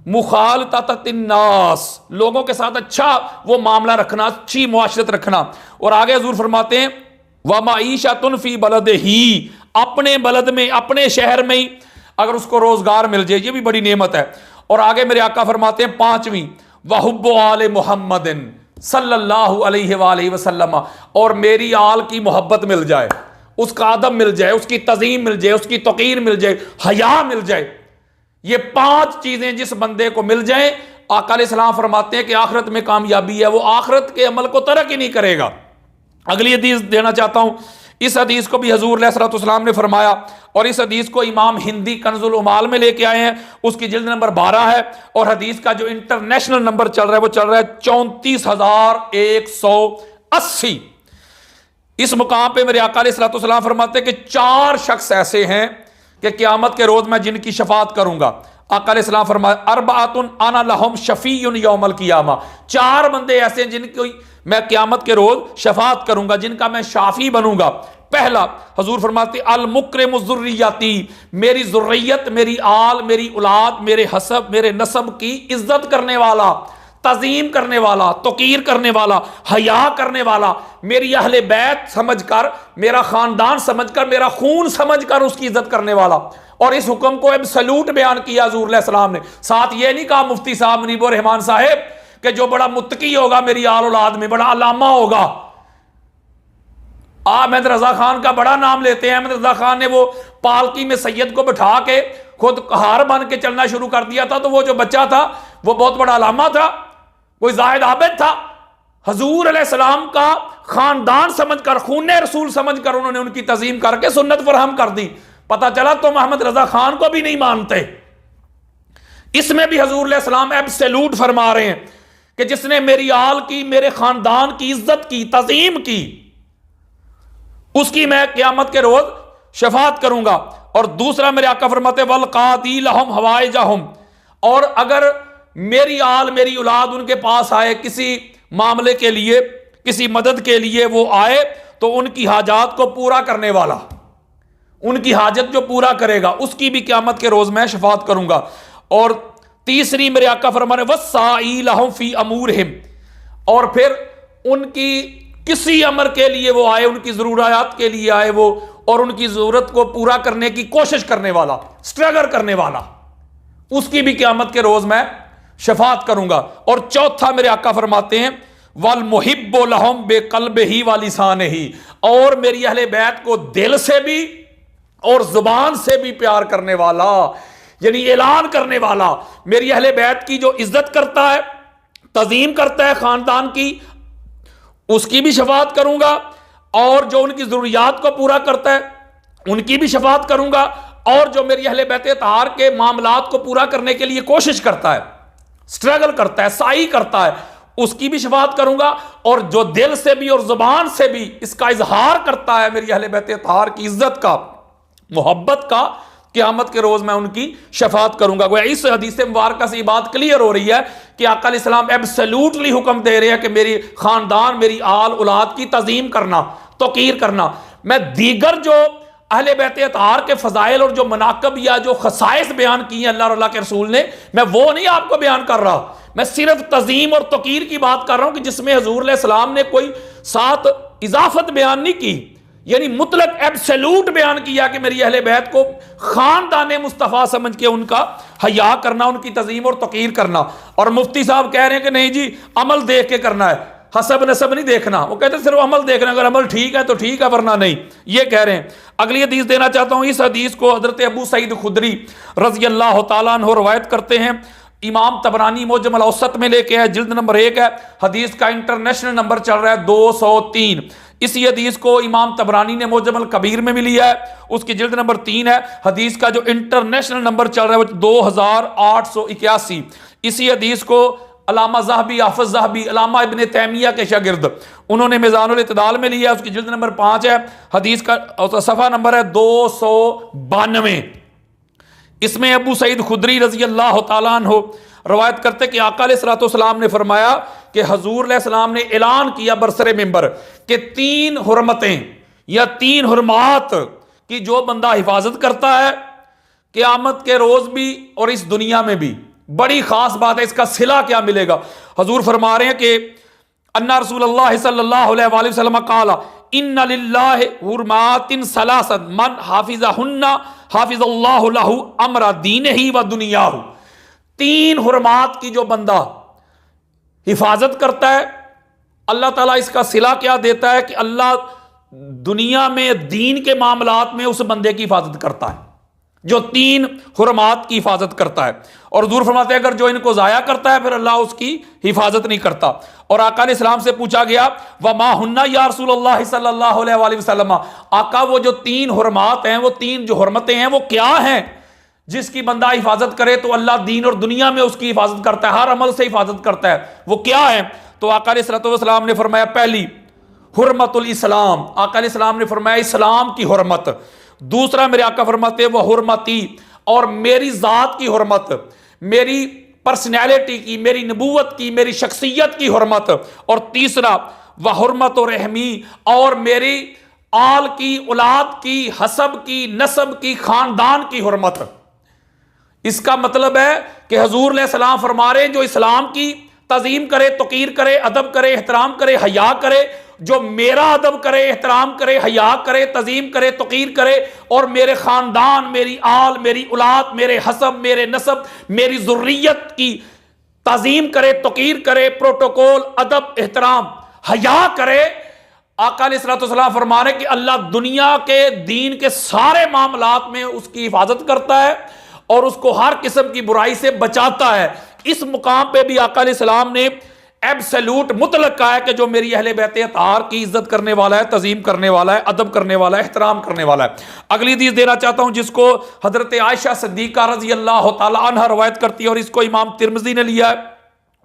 मुखालततिन्नास, लोगों के साथ अच्छा वो मामला रखना, अच्छी मुआशरत रखना। और आगे हुजूर फरमाते हैं व मईशतुन फी बलदिही, अपने बलद में, अपने शहर में ही अगर उसको रोजगार मिल जाए, ये भी बड़ी नेमत है। और आगे मेरे आका फरमाते हैं 5वीं वहुब्बु आले मुहम्मदिन सल्लल्लाहु अलैहि वसल्लम, और मेरी आल की मोहब्बत मिल जाए, उसका अदब मिल जाए, उसकी तज़ीम मिल जाए, उसकी तौक़ीर मिल जाए, हया मिल जाए। ये 5 चीजें जिस बंदे को मिल जाए, आका अलैहिस्सलाम फरमाते हैं कि आखिरत में कामयाबी है, वो आखिरत के अमल को तर्क ही नहीं करेगा। अगली हदीस देना चाहता हूं, इस हदीस को भी हुजूर अलैहिस्सलाम ने फरमाया, और इस हदीस को इमाम हिंदी कंजुल उमाल में लेके आए हैं, उसकी जिल्द नंबर 12 है, और हदीस का जो इंटरनेशनल नंबर चल रहा है वो चल रहा है 34,180। इस मुकाम पे मेरे आका अलैहिस्सलाम फरमाते हैं कि 4 शख्स ऐसे हैं कि क़यामत के रोज मैं जिनकी शफात करूंगा। आका अलैहिस्सलाम फरमाया अरबातुन अना लहुम शफीउन यौमल क़ियामा, 4 बंदे ऐसे हैं जिनकी मैं क़यामत के रोज शफात करूंगा, जिनका मैं शाफी बनूंगा। पहला हुजूर फरमाते अल मुकरिमु ज़ुर्रियती, मेरी ज़ुर्रियत, मेरी आल, मेरी औलाद, मेरे हसब, मेरे नसब की इज्जत करने वाला, तज़ीम करने वाला, तौक़ीर करने वाला, हया करने वाला, मेरी अहले बैत समझकर, मेरा ख़ानदान समझकर, मेरा खून समझकर उसकी इज्जत करने वाला। और इस हुक्म को एब्सोल्यूट बयान किया हुजूर अलैहिस्सलाम ने। साथ ये नहीं कहा मुफ्ती साहब मुनीबुर रहमान साहेब कि जो बड़ा मुत्तकी होगा मेरी आल औलाद में, बड़ा अलामा होगा। अहमद रजा खान का बड़ा नाम लेते हैं। अहमद रजा खान ने वो पालकी में सैयद को बिठा के खुद हार बन के चलना शुरू कर दिया था, तो वो जो बच्चा था वो बहुत बड़ा अलामा था, कोई जाहिद आबिद था। हुजूर अलैहिस्सलाम का खानदान समझकर, खूने रसूल समझकर उन्होंने उनकी तज़ीम करके सुन्नत फरहम कर दी। पता चला तुम अहमद रजा खान को भी नहीं मानते। इसमें भी हुजूर अलैहिस्सलाम एब्सोल्यूट फरमा रहे हैं कि जिसने मेरी आल की, मेरे खानदान की इज्जत की, तज़ीम की, उसकी मैं क़यामत के रोज शफात करूंगा। और दूसरा मेरे आका फरमाते वल कादी लहुम हवाइजहुम, और अगर मेरी आल, मेरी औलाद उनके पास आए किसी मामले के लिए, किसी मदद के लिए वो आए, तो उनकी हाजात को पूरा करने वाला, उनकी हाजत जो पूरा करेगा, उसकी भी क़यामत के रोज मैं शफात करूंगा। और तीसरी मेरे आका फरमाने वस्साई लहुम फी अमूरहिम, और फिर उनकी किसी अमर के लिए वो आए, उनकी ज़रूरियात के लिए आए वो, और उनकी ज़रूरत को पूरा करने की कोशिश करने वाला, स्ट्रगल करने वाला, उसकी भी क़यामत के रोज मैं शफात करूंगा। और चौथा मेरे आका फरमाते हैं वल मुहिब्बु लहुम बेक़ल्बिही व लिसानिही, और मेरी अहले बैत को दिल से भी और जुबान से भी प्यार करने वाला, यानी ऐलान करने वाला, मेरी अहले बैत की जो इज्जत करता है, तज़ीम करता है खानदान की, उसकी भी शफात करूंगा। और जो उनकी ज़रूरियात को पूरा करता है उनकी भी शफात करूंगा। और जो मेरी अहले बैत तार के मामलात को पूरा करने के लिए कोशिश करता है, स्ट्रगल करता है, साई करता है, उसकी भी शफात करूंगा। और जो दिल से भी और जुबान से भी इसका इजहार करता है मेरी अहले बैत तार की इज्जत का, मोहब्बत का, क़यामत के रोज मैं उनकी शफात करूंगा। गोया इस हदीस मुबारक से ये बात क्लियर हो रही है कि आका अलैहिस्सलाम एब्सोल्यूटली हुक्म दे रहे हैं कि मेरी खानदान, मेरी आल औलाद की तज़ीम करना, तौक़ीर करना। मैं दीगर जो अहले बैत अतार के फ़ज़ाइल और जो मनाकब या जो खसाइस बयान की हैं अल्लाह और अल्लाह के रसूल ने, मैं वो नहीं आपको बयान कर रहा। मैं सिर्फ तज़ीम और तौक़ीर की बात कर रहा हूं कि जिसमें हुज़ूर अलैहिस्सलाम ने कोई साथ इजाफत बयान नहीं की, यानी मुतलक एब्सोल्यूट बयान किया कि मेरी अहले बैत को खानदान मुस्तफ़ा समझ के उनका हया करना, उनकी तज़ीम और तौक़ीर करना। और मुफ्ती साहब कह रहे हैं कि नहीं जी, अमल देख के करना है, हसब नसब नहीं देखना। वो कहते हैं सिर्फ अमल देखना, अगर अमल ठीक है तो ठीक है, वरना नहीं। ये कह रहे हैं। अगली हदीस देना चाहता हूं। इस हदीस को हज़रत अबू सईद खुदरी रज़ी अल्लाह तआला अन्हु रवायत करते हैं। इमाम तबरानी मोजम अल औसत में लेके है, जिल्द नंबर 1 है। हदीस का इंटरनेशनल नंबर चल रहा है 203। इसी हदीस को इमाम तबरानी ने मोजम अल कबीर में भी लिया है, उसकी जिल्द नंबर 3 है। हदीस का जो इंटरनेशनल नंबर चल रहा है वो 2881। इसी हदीस को अलामा ज़हबी, हाफ़िज़ ज़हबी, अलामा इब्न तैमिया के शागिर्द, उन्होंने मीज़ानुल इत्तिदाल में लिया, उसकी जिल्द नंबर 5 है। हदीस का सफ़ा नंबर है 292। इसमें अबू सईद खुदरी रज़ी अल्लाह तआला अन्हु रवायत करते कि आका अलैहिस्सलाम ने फरमाया कि हजूर अलैहिस्सलाम ने ऐलान किया बरसरे मिंबर कि 3 हुर्मतें या 3 हुर्मात की जो बंदा हिफाजत करता है क़यामत के रोज भी और इस दुनिया में भी, बड़ी खास बात है। इसका सिला क्या मिलेगा? हजूर फरमा रहे हैं कि अन्ना रसूलुल्लाह सल्लल्लाहु अलैहि वसल्लम क़ाला इन्ना लिल्लाहि हुर्मातिन सलासन मन हाफिज़हुन्ना हाफिज़ल्लाहु लहु अमरा दीनिही व दुनियाहु। 3 हुर्मात की जो बंदा हिफाजत करता है, अल्लाह ताला इसका सिला क्या देता है कि अल्लाह दुनिया में दीन के मामलात में उस बंदे की हिफाजत करता है जो 3 हुर्मात की हिफाजत करता है। और हुज़ूर फरमाते हैं अगर जो इनको ज़ाया करता है फिर अल्लाह उसकी हिफाजत नहीं करता। और आका अलैहिस्सलाम से पूछा गया वमा हुन्ना या रसूलल्लाह सल्लल्लाहु अलैहि वसल्लम, आका वो जो 3 हुर्मात हैं, वो 3 जो हुर्मतें हैं वो क्या हैं जिसकी बंदा हिफाजत करे तो अल्लाह दीन और दुनिया में उसकी हिफाजत करता है, हर अमल से हिफाजत करता है, वो क्या है? तो आका अलैहिस्सलाम ने फरमाया पहली हुर्मतुल इस्लाम, आका अलैहिस्सलाम ने फरमाया इस्लाम की हुर्मत। दूसरा मेरे आका फरमाते वह हुर्मती, और मेरी ज़ात की हुर्मत, मेरी पर्सनैलिटी की, मेरी नबूवत की, मेरी शख्सियत की हुर्मत। और तीसरा वह हुर्मत और रहमी, और मेरी आल की, औलाद की, हसब की, नसब की, खानदान की हुर्मत। इसका मतलब है कि हुज़ूर अलैहिस्सलाम फरमा रहे हैं जो इस्लाम की तज़ीम करे, तौक़ीर करे, अदब करे, एहतराम करे, हया करे, जो मेरा अदब करे, एहतराम करे, हया करे, तज़ीम करे, तौक़ीर करे, और मेरे ख़ानदान, मेरी आल, मेरी औलाद, मेरे हसब, मेरे नसब, मेरी ज़ुर्रियत की तज़ीम करे, तौक़ीर करे, प्रोटोकॉल, अदब, एहतराम, हया करे। आका अलैहिस्सलाम फरमा रहे कि अल्लाह दुनिया के दीन के सारे मामलात में उसकी हिफाजत करता है और उसको हर किस्म की बुराई से बचाता है। इस मुकाम पे भी आका अलैहिस्सलाम ने एब्सोल्यूट मुतलक कहा है कि जो मेरी अहले बैत अतार की इज्जत करने वाला है, तज़ीम करने वाला है, अदब करने वाला है, एहतराम करने वाला है। अगली हदीस देना चाहता हूं जिसको हजरत आयशा सिद्दीक़ा रज़ी अल्लाह तआला अन्हा रवायत करती है और इसको इमाम तिर्मिज़ी ने लिया है,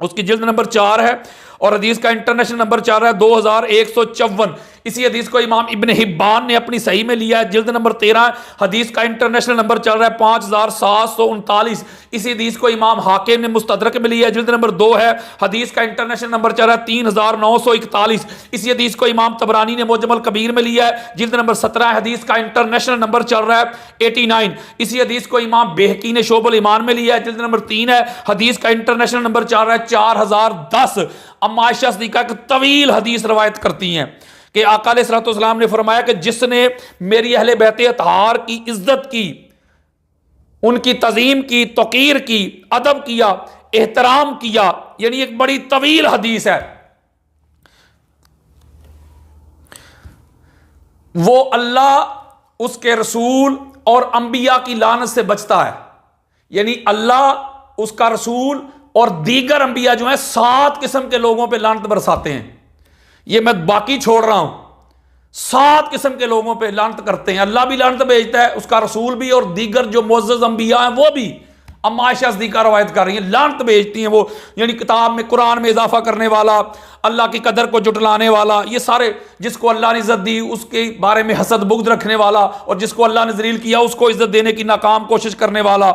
उसकी जिल्द नंबर 4 है और हदीस का इंटरनेशनल नंबर 4 है 2154। इसी हदीस को इमाम इब्न हिब्बान ने अपनी सही में लिया है, जिल्द नंबर 13। हदीस का इंटरनेशनल नंबर चल रहा है 5739। इसी हदीस को इमाम हाकिम ने मुस्तदरक में लिया है, जिल्द नंबर 2 है। हदीस का इंटरनेशनल नंबर चल रहा है 3941। इसी हदीस को इमाम तबरानी ने मुजम अल कबीर में लिया है, जिल्द नंबर 17। हदीस का इंटरनेशनल नंबर चल रहा है 89। इसी हदीस को इमाम बेहकी ने शोबुल ईमान में लिया है, जिल्द नंबर 3 है। हदीस का इंटरनेशनल नंबर चल रहा है 4010। अम्मा आयशा सिद्दीक़ा की तवील हदीस रवायत करती हैं कि आका अलैहिस्सलाम ने फरमाया कि जिसने मेरी अहले बैत अतहार की इज्जत की, उनकी तज़ीम की, तौक़ीर की, अदब किया, एहतराम किया, यानी एक बड़ी तवील हदीस है, वो अल्लाह, उसके रसूल और अंबिया की लानत से बचता है। यानी अल्लाह, उसका रसूल और दीगर अंबिया जो है 7 किस्म के लोगों पे लानत बरसाते हैं। ये मैं बाकी छोड़ रहा हूं, 7 किस्म के लोगों पे लानत करते हैं। अल्लाह भी लानत भेजता है, उसका रसूल भी, और दीगर जो मुअज़्ज़ज़ अंबिया हैं वो भी। अम्मा आयशा सिद्दीक़ा रवायत कर रही हैं, लानत भेजती हैं वो, यानी किताब में, कुरान में इजाफा करने वाला, अल्लाह की कदर को जुटलाने वाला, ये सारे, जिसको अल्लाह ने इज्जत दी उसके बारे में हसद बुग़्ज़ रखने वाला, और जिसको अल्लाह ने ज़लील किया उसको इज्जत देने की नाकाम कोशिश करने वाला,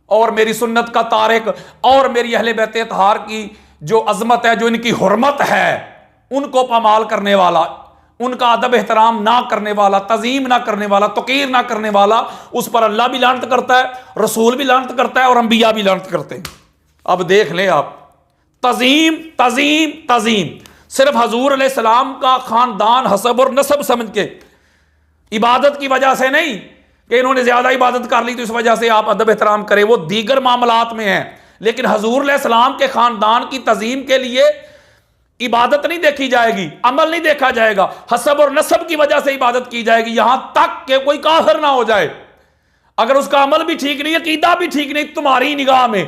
और मेरी सुन्नत का तारिक, और मेरी अहले बैत अतहार की जो अजमत है, जो इनकी हुर्मत है, उनको पामाल करने वाला, उनका अदब एहतराम ना करने वाला, तज़ीम ना करने वाला, तौक़ीर ना करने वाला, उस पर अल्लाह भी लानत करता है, रसूल भी लानत करता है, और अंबिया भी लानत करते हैं। अब देख लें आप, तज़ीम तज़ीम तज़ीम, सिर्फ हजूर अलैहिस्सलाम का ख़ानदान, हसब और नसब समझ के इबादत की वजह से नहीं कि इन्होंने ज्यादा इबादत कर ली तो इस वजह से आप अदब एहतराम करें, वो दीगर मामलात में है। लेकिन हजूर अलैहिस्सलाम के खानदान की तजीम के लिए इबादत नहीं देखी जाएगी, अमल नहीं देखा जाएगा, हसब और नसब की वजह से इबादत की जाएगी, यहां तक कि कोई काफिर ना हो जाए। अगर उसका अमल भी ठीक नहीं, अकीदा भी ठीक नहीं तुम्हारी निगाह में,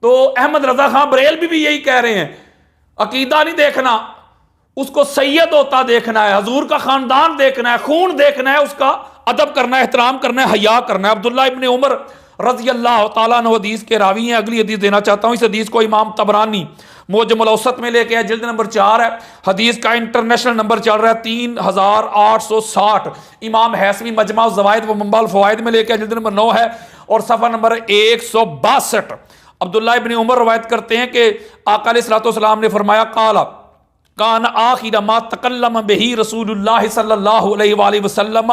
तो अहमद रजा खान बरेलवी भी यही कह रहे हैं, अकीदा नहीं देखना, उसको सैयद होता देखना है, हजूर का खानदान देखना है, खून देखना है, उसका अदब करना है, एहतराम करना है, हया करना है। अब्दुल्लाह इब्ने उमर रज़ी अल्लाह तआला अन्हु हदीस के रावी हैं। अगली हदीस देना चाहता हूं, इस हदीस को इमाम तबरानी मुअज्जमुल औसत में लेके आए, जिल्द नंबर 4 है, हदीस का इंटरनेशनल नंबर चल रहा है 3860। इमाम हैसमी मजमा ज़वाइद व मंबाल फ़वाइद में लेके आए, जिल्द नंबर 9 है और सफ़ा नंबर 162। अब्दुल्लाह इब्ने उमर रवायत करते हैं कि आका अलैहिस्सलातु वस्सलाम ने फरमाया, काला कान आखिर मा तकल्लम बिही रसूलुल्लाह सल्लल्लाहु अलैहि वसल्लम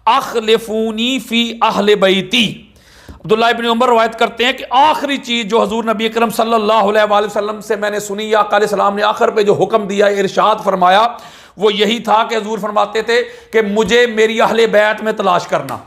अखलिफूनी फी अहले बैती। अब्दुल्लाह इब्ने उमर रवायत करते हैं कि आखिरी चीज जो हजूर नबी अकरम सल्लल्लाहु अलैहि वसल्लम से मैंने सुनी, या आका सलाम ने आखिर पे जो हुक्म दिया, इरशाद फरमाया, वो यही था कि हजूर फरमाते थे कि मुझे मेरी अहले बैत में तलाश करना,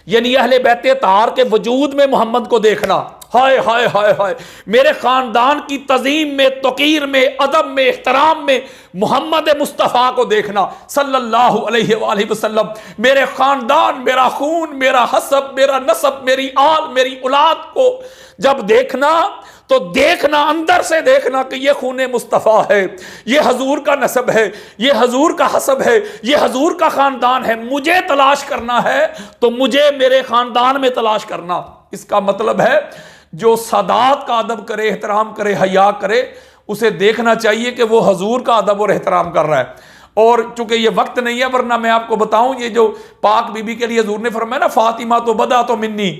यानी अहले बैत तार के वजूद में मोहम्मद को देखना। हाय हाय हाय हाय, मेरे खानदान की तजीम में, तौकीर में, अदब में, एहतराम में मोहम्मद मुस्तफ़ा को देखना सल्लल्लाहु अलैहि वसल्लम। मेरे खानदान, मेरा खून, मेरा हसब, मेरा नसब, मेरी आल, मेरी औलाद को जब देखना तो देखना, अंदर से देखना कि ये खून मुस्तफ़ा है, ये हजूर का नसब है, ये हजूर का हसब है, ये हजूर का खानदान है। मुझे तलाश करना है तो मुझे मेरे खानदान में तलाश करना। इसका मतलब है जो सादात का अदब करे, एहतराम करे, हया करे, उसे देखना चाहिए कि वो हजूर का अदब और एहतराम कर रहा है। और चूंकि ये वक्त नहीं है, वरना मैं आपको बताऊं, ये जो पाक बीबी के लिए हजूर ने फरमाया ना, फातिमा तो बदा तो मिन्नी,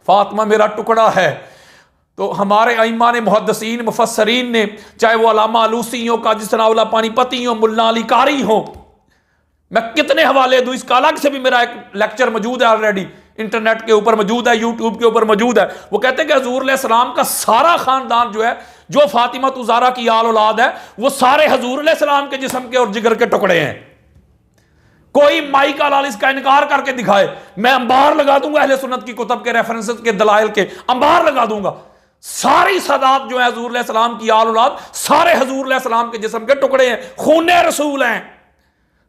फातिमा मेरा टुकड़ा है, तो हमारे अइम्मा ने, मुहद्दिसीन, मुफस्सरीन ने, चाहे वो अलामा आलूसी हो, काजी सनाउल्लाह पानीपती हो, मुल्ला अली कारी हो, मैं कितने हवाले दूं, इसका अलग से भी मेरा एक लेक्चर मौजूद है, ऑलरेडी इंटरनेट के ऊपर मौजूद है, यूट्यूब के ऊपर मौजूद है। वो कहते हैं कि हजूर अलैहिस्सलाम का सारा खानदान जो है, जो फातिमा तुज़ारा की आल औलाद है, वो सारे हजूर अलैहिस्सलाम के जिस्म के और जिगर के टुकड़े हैं। कोई माई का लाल इसका इनकार करके दिखाए, मैं अंबार लगा दूंगा अहले सुन्नत की कुतब के रेफरेंसेस के दलाइल के, अंबार लगा दूंगा। सारी सदात जो है हजूर अलैहिस्सलाम की आल औलाद, सारे हजूर अलैहिस्सलाम के जिस्म के टुकड़े हैं, खूने रसूल हैं।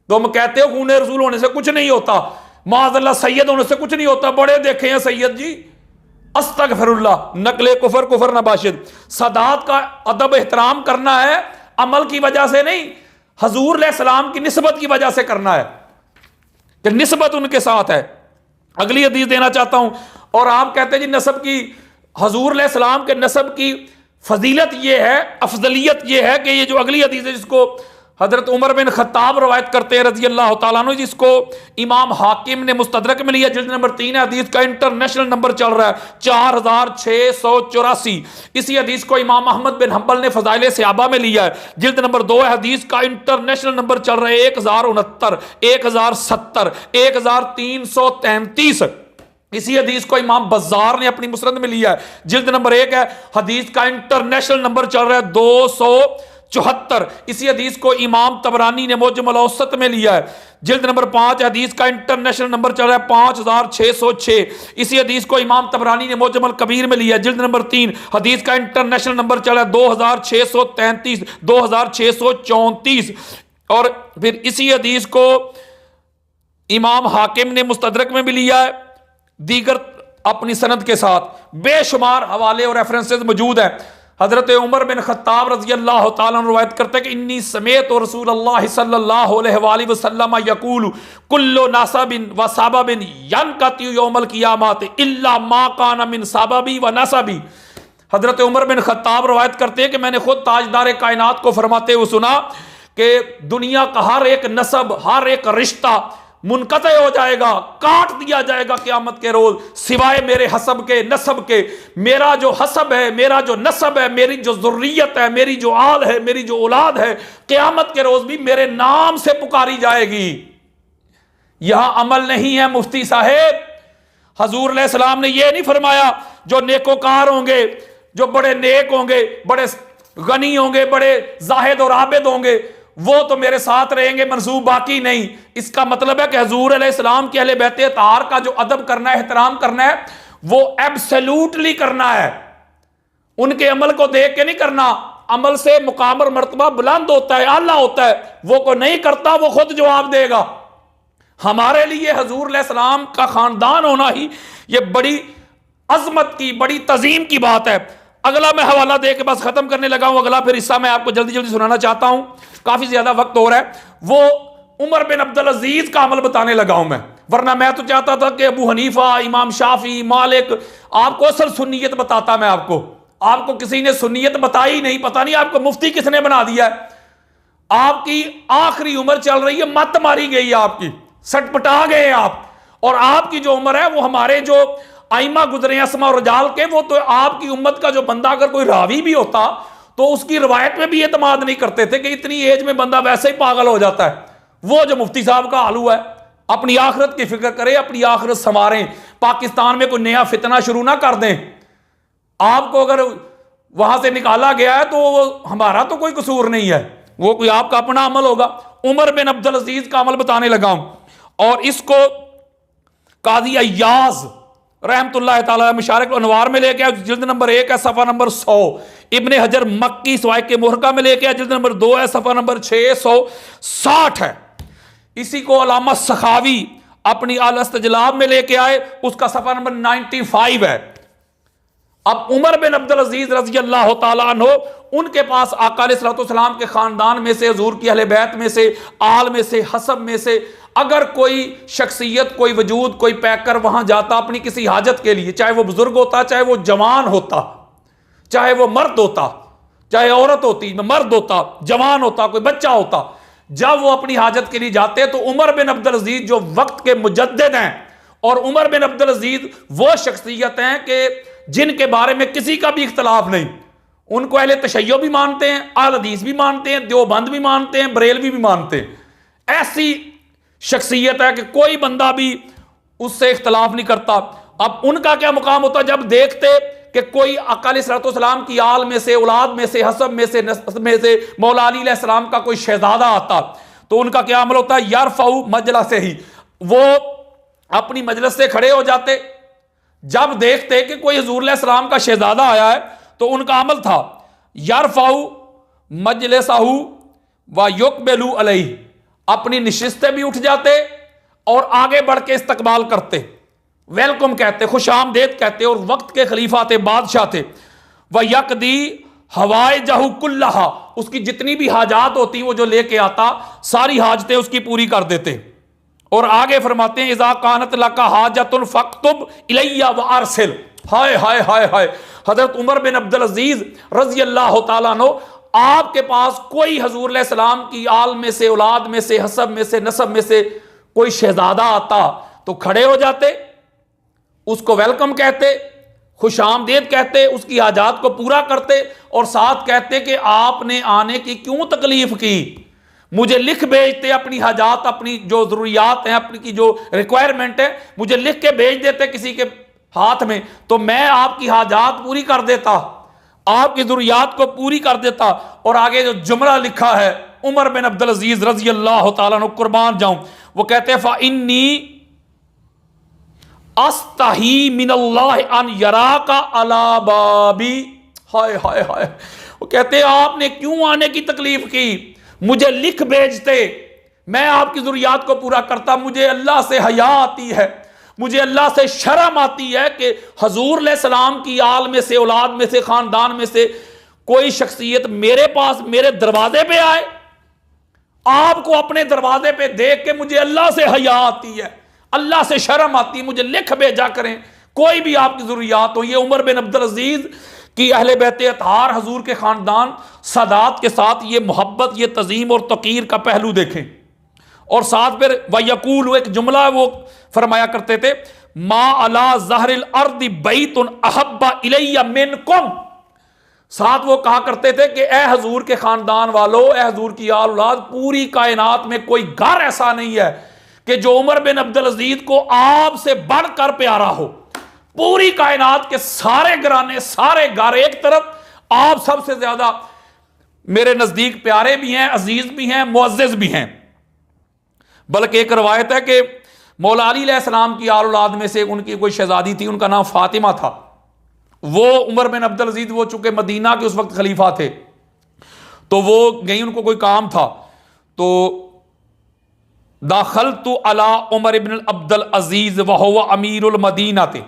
तो हम कहते हो खूने रसूल होने से कुछ नहीं होता, माज़अल्लाह सैयद होने से कुछ नहीं होता, बड़े देखे हैं सैयद जी, अस्तगफिरुल्लाह, नकले कुफर, कुफर नबाशिद। सदात का अदब एहतराम करना है, अमल की वजह से नहीं, हजूर अलैहिस्सलाम की निस्बत की वजह से करना है कि निस्बत उनके साथ है। अगली हदीस देना चाहता हूं, और आप कहते हैं जी नसब की, हजूर अलैहिस्सलाम के नसब की फजीलत यह है, अफजलियत यह है कि ये जो अगली हदीस है, जिसको हजरत उमर बिन खत्ताब रवायत करते हैं रजी अल्लाह तआला अन्हु, जिसको इमाम हाकिम ने मुस्तदरक में लिया, जिल्द नंबर 3 है, हदीस का इंटरनेशनल नंबर चल रहा है 4684। इसी हदीस को इमाम अहमद बिन हम्बल ने फजाइल सहाबा में लिया है, जिल्द नंबर 2 है, हदीस का इंटरनेशनल नंबर चल रहा है 1069, 1070, 1333। इसी हदीस को इमाम बज़ार ने अपनी मुस्नद में लिया है, जिल्द नंबर 1 है, हदीस का इंटरनेशनल नंबर चल रहा है 274। इसी हदीस को इमाम तबरानी ने मुअज्जमुल औसत में लिया है, जिल्द नंबर 5, हदीस का इंटरनेशनल नंबर चल रहा है 5606। इसी हदीस को इमाम तबरानी ने मुअज्जमुल कबीर में लिया है, जिल्द नंबर 3, हदीस का इंटरनेशनल नंबर चल रहा है 2633, 2634। और फिर इसी हदीस को इमाम हाकिम ने मुस्तदरक में भी लिया है, दीगर अपनी सनद के साथ बेशुमार हवाले और रेफरेंसेस मौजूद हैं। हजरत उमर बिन खत्ताब रज़ी अल्लाह तआला अन्हु रवायत करते हैं कि इन्नी समेत और रसूलुल्लाह सल्लल्लाहु अलैहि वसल्लम यकूलु कुल्लु नासबिन व साबबिन यनकति यौमल क़ियामत इल्ला मा कान मिन साबबी व नसबी। हजरत उमर बिन खत्ताब रवायत करते हैं कि मैंने खुद ताजदार कायनात को फरमाते हुए सुना कि दुनिया का हर एक नसब, हर एक रिश्ता मुनक़ते हो जाएगा, काट दिया जाएगा क़यामत के रोज, सिवाय मेरे हसब के, नसब के। मेरा जो हसब है, मेरा जो नसब है, मेरी जो ज़ुर्रियत है, मेरी जो आल है, मेरी जो औलाद है, क़यामत के रोज भी मेरे नाम से पुकारी जाएगी। यहां अमल नहीं है मुफ्ती साहेब। हजूर अलैहिस्सलाम ने यह नहीं फरमाया जो नेकोकार होंगे, जो बड़े नेक होंगे, बड़े गनी होंगे, बड़े जाहिद और आबिद होंगे, वो तो मेरे साथ रहेंगे, मंसूब बाकी नहीं। इसका मतलब है कि हुजूर अलैहिस्सलाम के अहले बैत अताहार का जो अदब करना है, एहतराम करना है, वो एब्सोल्यूटली करना है। उनके अमल को देख के नहीं करना। अमल से मुकाम और मर्तबा बुलंद होता है, आला होता है। वो को नहीं करता, वो खुद जवाब देगा। हमारे लिए हुजूर अलैहिस्सलाम का खानदान होना ही ये बड़ी अजमत की, बड़ी तजीम की बात है। अगला मैं हवाला दे के बस खत्म करने लगा हूं। अगला फिर हिस्सा मैं आपको जल्दी जल्दी सुनाना चाहता हूं, काफी ज्यादा वक्त हो रहा है। वो उमर बिन अब्दुल अजीज का अमल बताने लगा हूं मैं, वरना मैं तो चाहता था कि अबू हनीफा, इमाम शाफी, मालिक, आपको असल सुन्नियत बताता मैं आपको किसी ने सुन्नियत बताई नहीं। पता नहीं आपको मुफ्ती किसने बना दिया है। आपकी आखिरी उम्र चल रही है, मत मारी गई है आपकी, सटपटा गए आप। और आपकी जो उम्र है वो हमारे जो आइमा गुजरे अस्मा और रजाल के, वो तो आपकी उम्मत का जो बंदा अगर कोई रावी भी होता तो उसकी रवायत में भी एतमाद नहीं करते थे कि इतनी एज में बंदा वैसे ही पागल हो जाता है। वो जो मुफ्ती साहब का हाल हुआ है, अपनी आखिरत की फिक्र करें, अपनी आखिरत संवारें, पाकिस्तान में कोई नया फितना शुरू ना कर दें। आपको अगर वहां से निकाला गया है तो हमारा तो कोई कसूर नहीं है, वो कोई आपका अपना अमल होगा। उमर बिन अब्दुल अजीज का अमल बताने लगा हूं, और इसको काजी अय्याज रहमतुल्लाह ताला मुशारिक अनवार में लेके आया, जिल्द नंबर 1 है, सफा नंबर 100। इब्ने हजर मक्की सवाइक के मुहर्रका में लेके आया, जिल्द नंबर 2 है, सफा नंबर 660 है। इसी को अलामा सखावी अपनी अल इस्तजलाब में लेके आए, उसका सफा नंबर 95 है। अब उमर बिन अब्दुल अजीज रज़ी अल्लाह तआला अन्हु, उनके पास आका अलैहिस्सलाम के खानदान में से, हुजूर की अहले बैत में से, आल में से, हसब में से अगर कोई शख्सियत, कोई वजूद, कोई पैकर वहां जाता अपनी किसी हाजत के लिए, चाहे वो बुजुर्ग होता, चाहे वो जवान होता, चाहे वो मर्द होता, चाहे औरत होती, मर्द होता, जवान होता, कोई बच्चा होता, जब वो अपनी हाजत के लिए जाते तो उमर बिन अब्दुल अजीज जो वक्त के मुजद्दिद हैं, और उमर बिन अब्दुल अजीज वो शख्सियत हैं कि जिनके बारे में किसी का भी इख्तलाफ नहीं। उनको अहले तशय्यो भी मानते हैं, अहले हदीस भी मानते हैं, देवबंद भी मानते हैं, बरेलवी भी मानते हैं। ऐसी शख्सियत है कि कोई बंदा भी उससे इख्तलाफ नहीं करता। अब उनका क्या मुकाम होता, जब देखते कि कोई आका अलैहिस्सलाम की आल में से, औलाद में से, हसब में से, नस्ब में से मौला अली अलैहिस्सलाम का कोई शहजादा आता, तो उनका क्या अमल होता है, यरफऊ मजलिस से ही वो अपनी मजलिस से खड़े हो जाते। जब देखते कि कोई हुजूर अलैहिस्सलाम का शहजादा आया है तो उनका अमल था यरफऊ मजलिसहू व युकबिलू अलैहि, अपनी निशिस्तें भी उठ जाते और आगे बढ़ के इस्तकबाल करते, वेलकम कहते, खुश आमदेद कहते। और वक्त के खलीफा थे, बादशाह थे। वह यकदी हवाए जहू कुल्लहा, उसकी जितनी भी हाजात होती वो जो लेके आता, सारी हाजतें उसकी पूरी कर देते। और आगे फरमाते हैं इज़ा कानत लका हाजतुन फक्तुब इलैया व अरसिल। हाय हाय हाय हाय, हजरत उमर बिन अब्दुल अजीज रज़ी अल्लाह तआला अन्हु, आपके पास कोई हुजूर अलैहिस्सलाम की आल में से, औलाद में से, हसब में से, नसब में से कोई शहजादा आता तो खड़े हो जाते, उसको वेलकम कहते, खुश आमदेद कहते, उसकी हाजात को पूरा करते, और साथ कहते कि आपने आने की क्यों तकलीफ की, मुझे लिख भेजते अपनी हाजात, अपनी जो जरूरियात हैं, अपनी की जो रिक्वायरमेंट है, मुझे लिख के भेज देते किसी के हाथ में, तो मैं आपकी हाजात पूरी कर देता, आपकी जरूरियात को पूरी कर देता। और आगे जो जुमला लिखा है उमर बिन अब्दुल अजीज रज़ी अल्लाह तआला अन्हु, कुर्बान जाऊं, वो कहते हैं फ़इन्नी अस्तही मिनल्लाह अन यराका अला बाबी। हाय हाय हाय, वो कहते हैं आपने क्यों आने की तकलीफ की, मुझे लिख भेजते, मैं आपकी जरूरियात को पूरा करता। मुझे अल्लाह से हया आती है, मुझे अल्लाह से शर्म आती है कि हुजूर अलैहिस्सलाम की आल में से, औलाद में से, खानदान में से कोई शख्सियत मेरे पास, मेरे दरवाजे पे आए, आपको अपने दरवाजे पे देख के मुझे अल्लाह से हया आती है, अल्लाह से शर्म आती है, मुझे लिख भेजा करें कोई भी आपकी जरूरियात हो। ये उमर बिन अब्दुल अजीज कि अहले बैत अताहार, हजूर के खानदान, सादात के साथ ये मोहब्बत, ये तज़ीम और तकीर का पहलू देखें। और साथ फिर वयकूल, एक जुमला वो फरमाया करते थे, मा अला ज़हरिल अर्दि बैतुन अहब्बा इलैया मिनकुम। साथ वो कहा करते थे कि ए हजूर के खानदान वालों, ए हजूर की आल औलाद, पूरी कायनात में कोई घर ऐसा नहीं है कि जो उमर बिन अब्दुल अजीज को आपसे बढ़कर प्यारा हो। पूरी कायनात के सारे घराने, सारे घर एक तरफ, आप सबसे ज्यादा मेरे नज़दीक प्यारे भी हैं, अजीज़ भी हैं, मुअज़्ज़ज़ भी हैं। बल्कि एक रवायत है कि मौला अली अलैहिस्सलाम की आल औलाद में से उनकी कोई शहजादी थी, उनका नाम फातिमा था। वो उमर बिन अब्दुल अजीज, वो चूंकि मदीना के उस वक्त खलीफा थे, तो वो गई, उनको कोई काम था, तो दाखल तो अला उमर बिन अब्दुल अजीज वहुवा अमीरुल मदीना थे।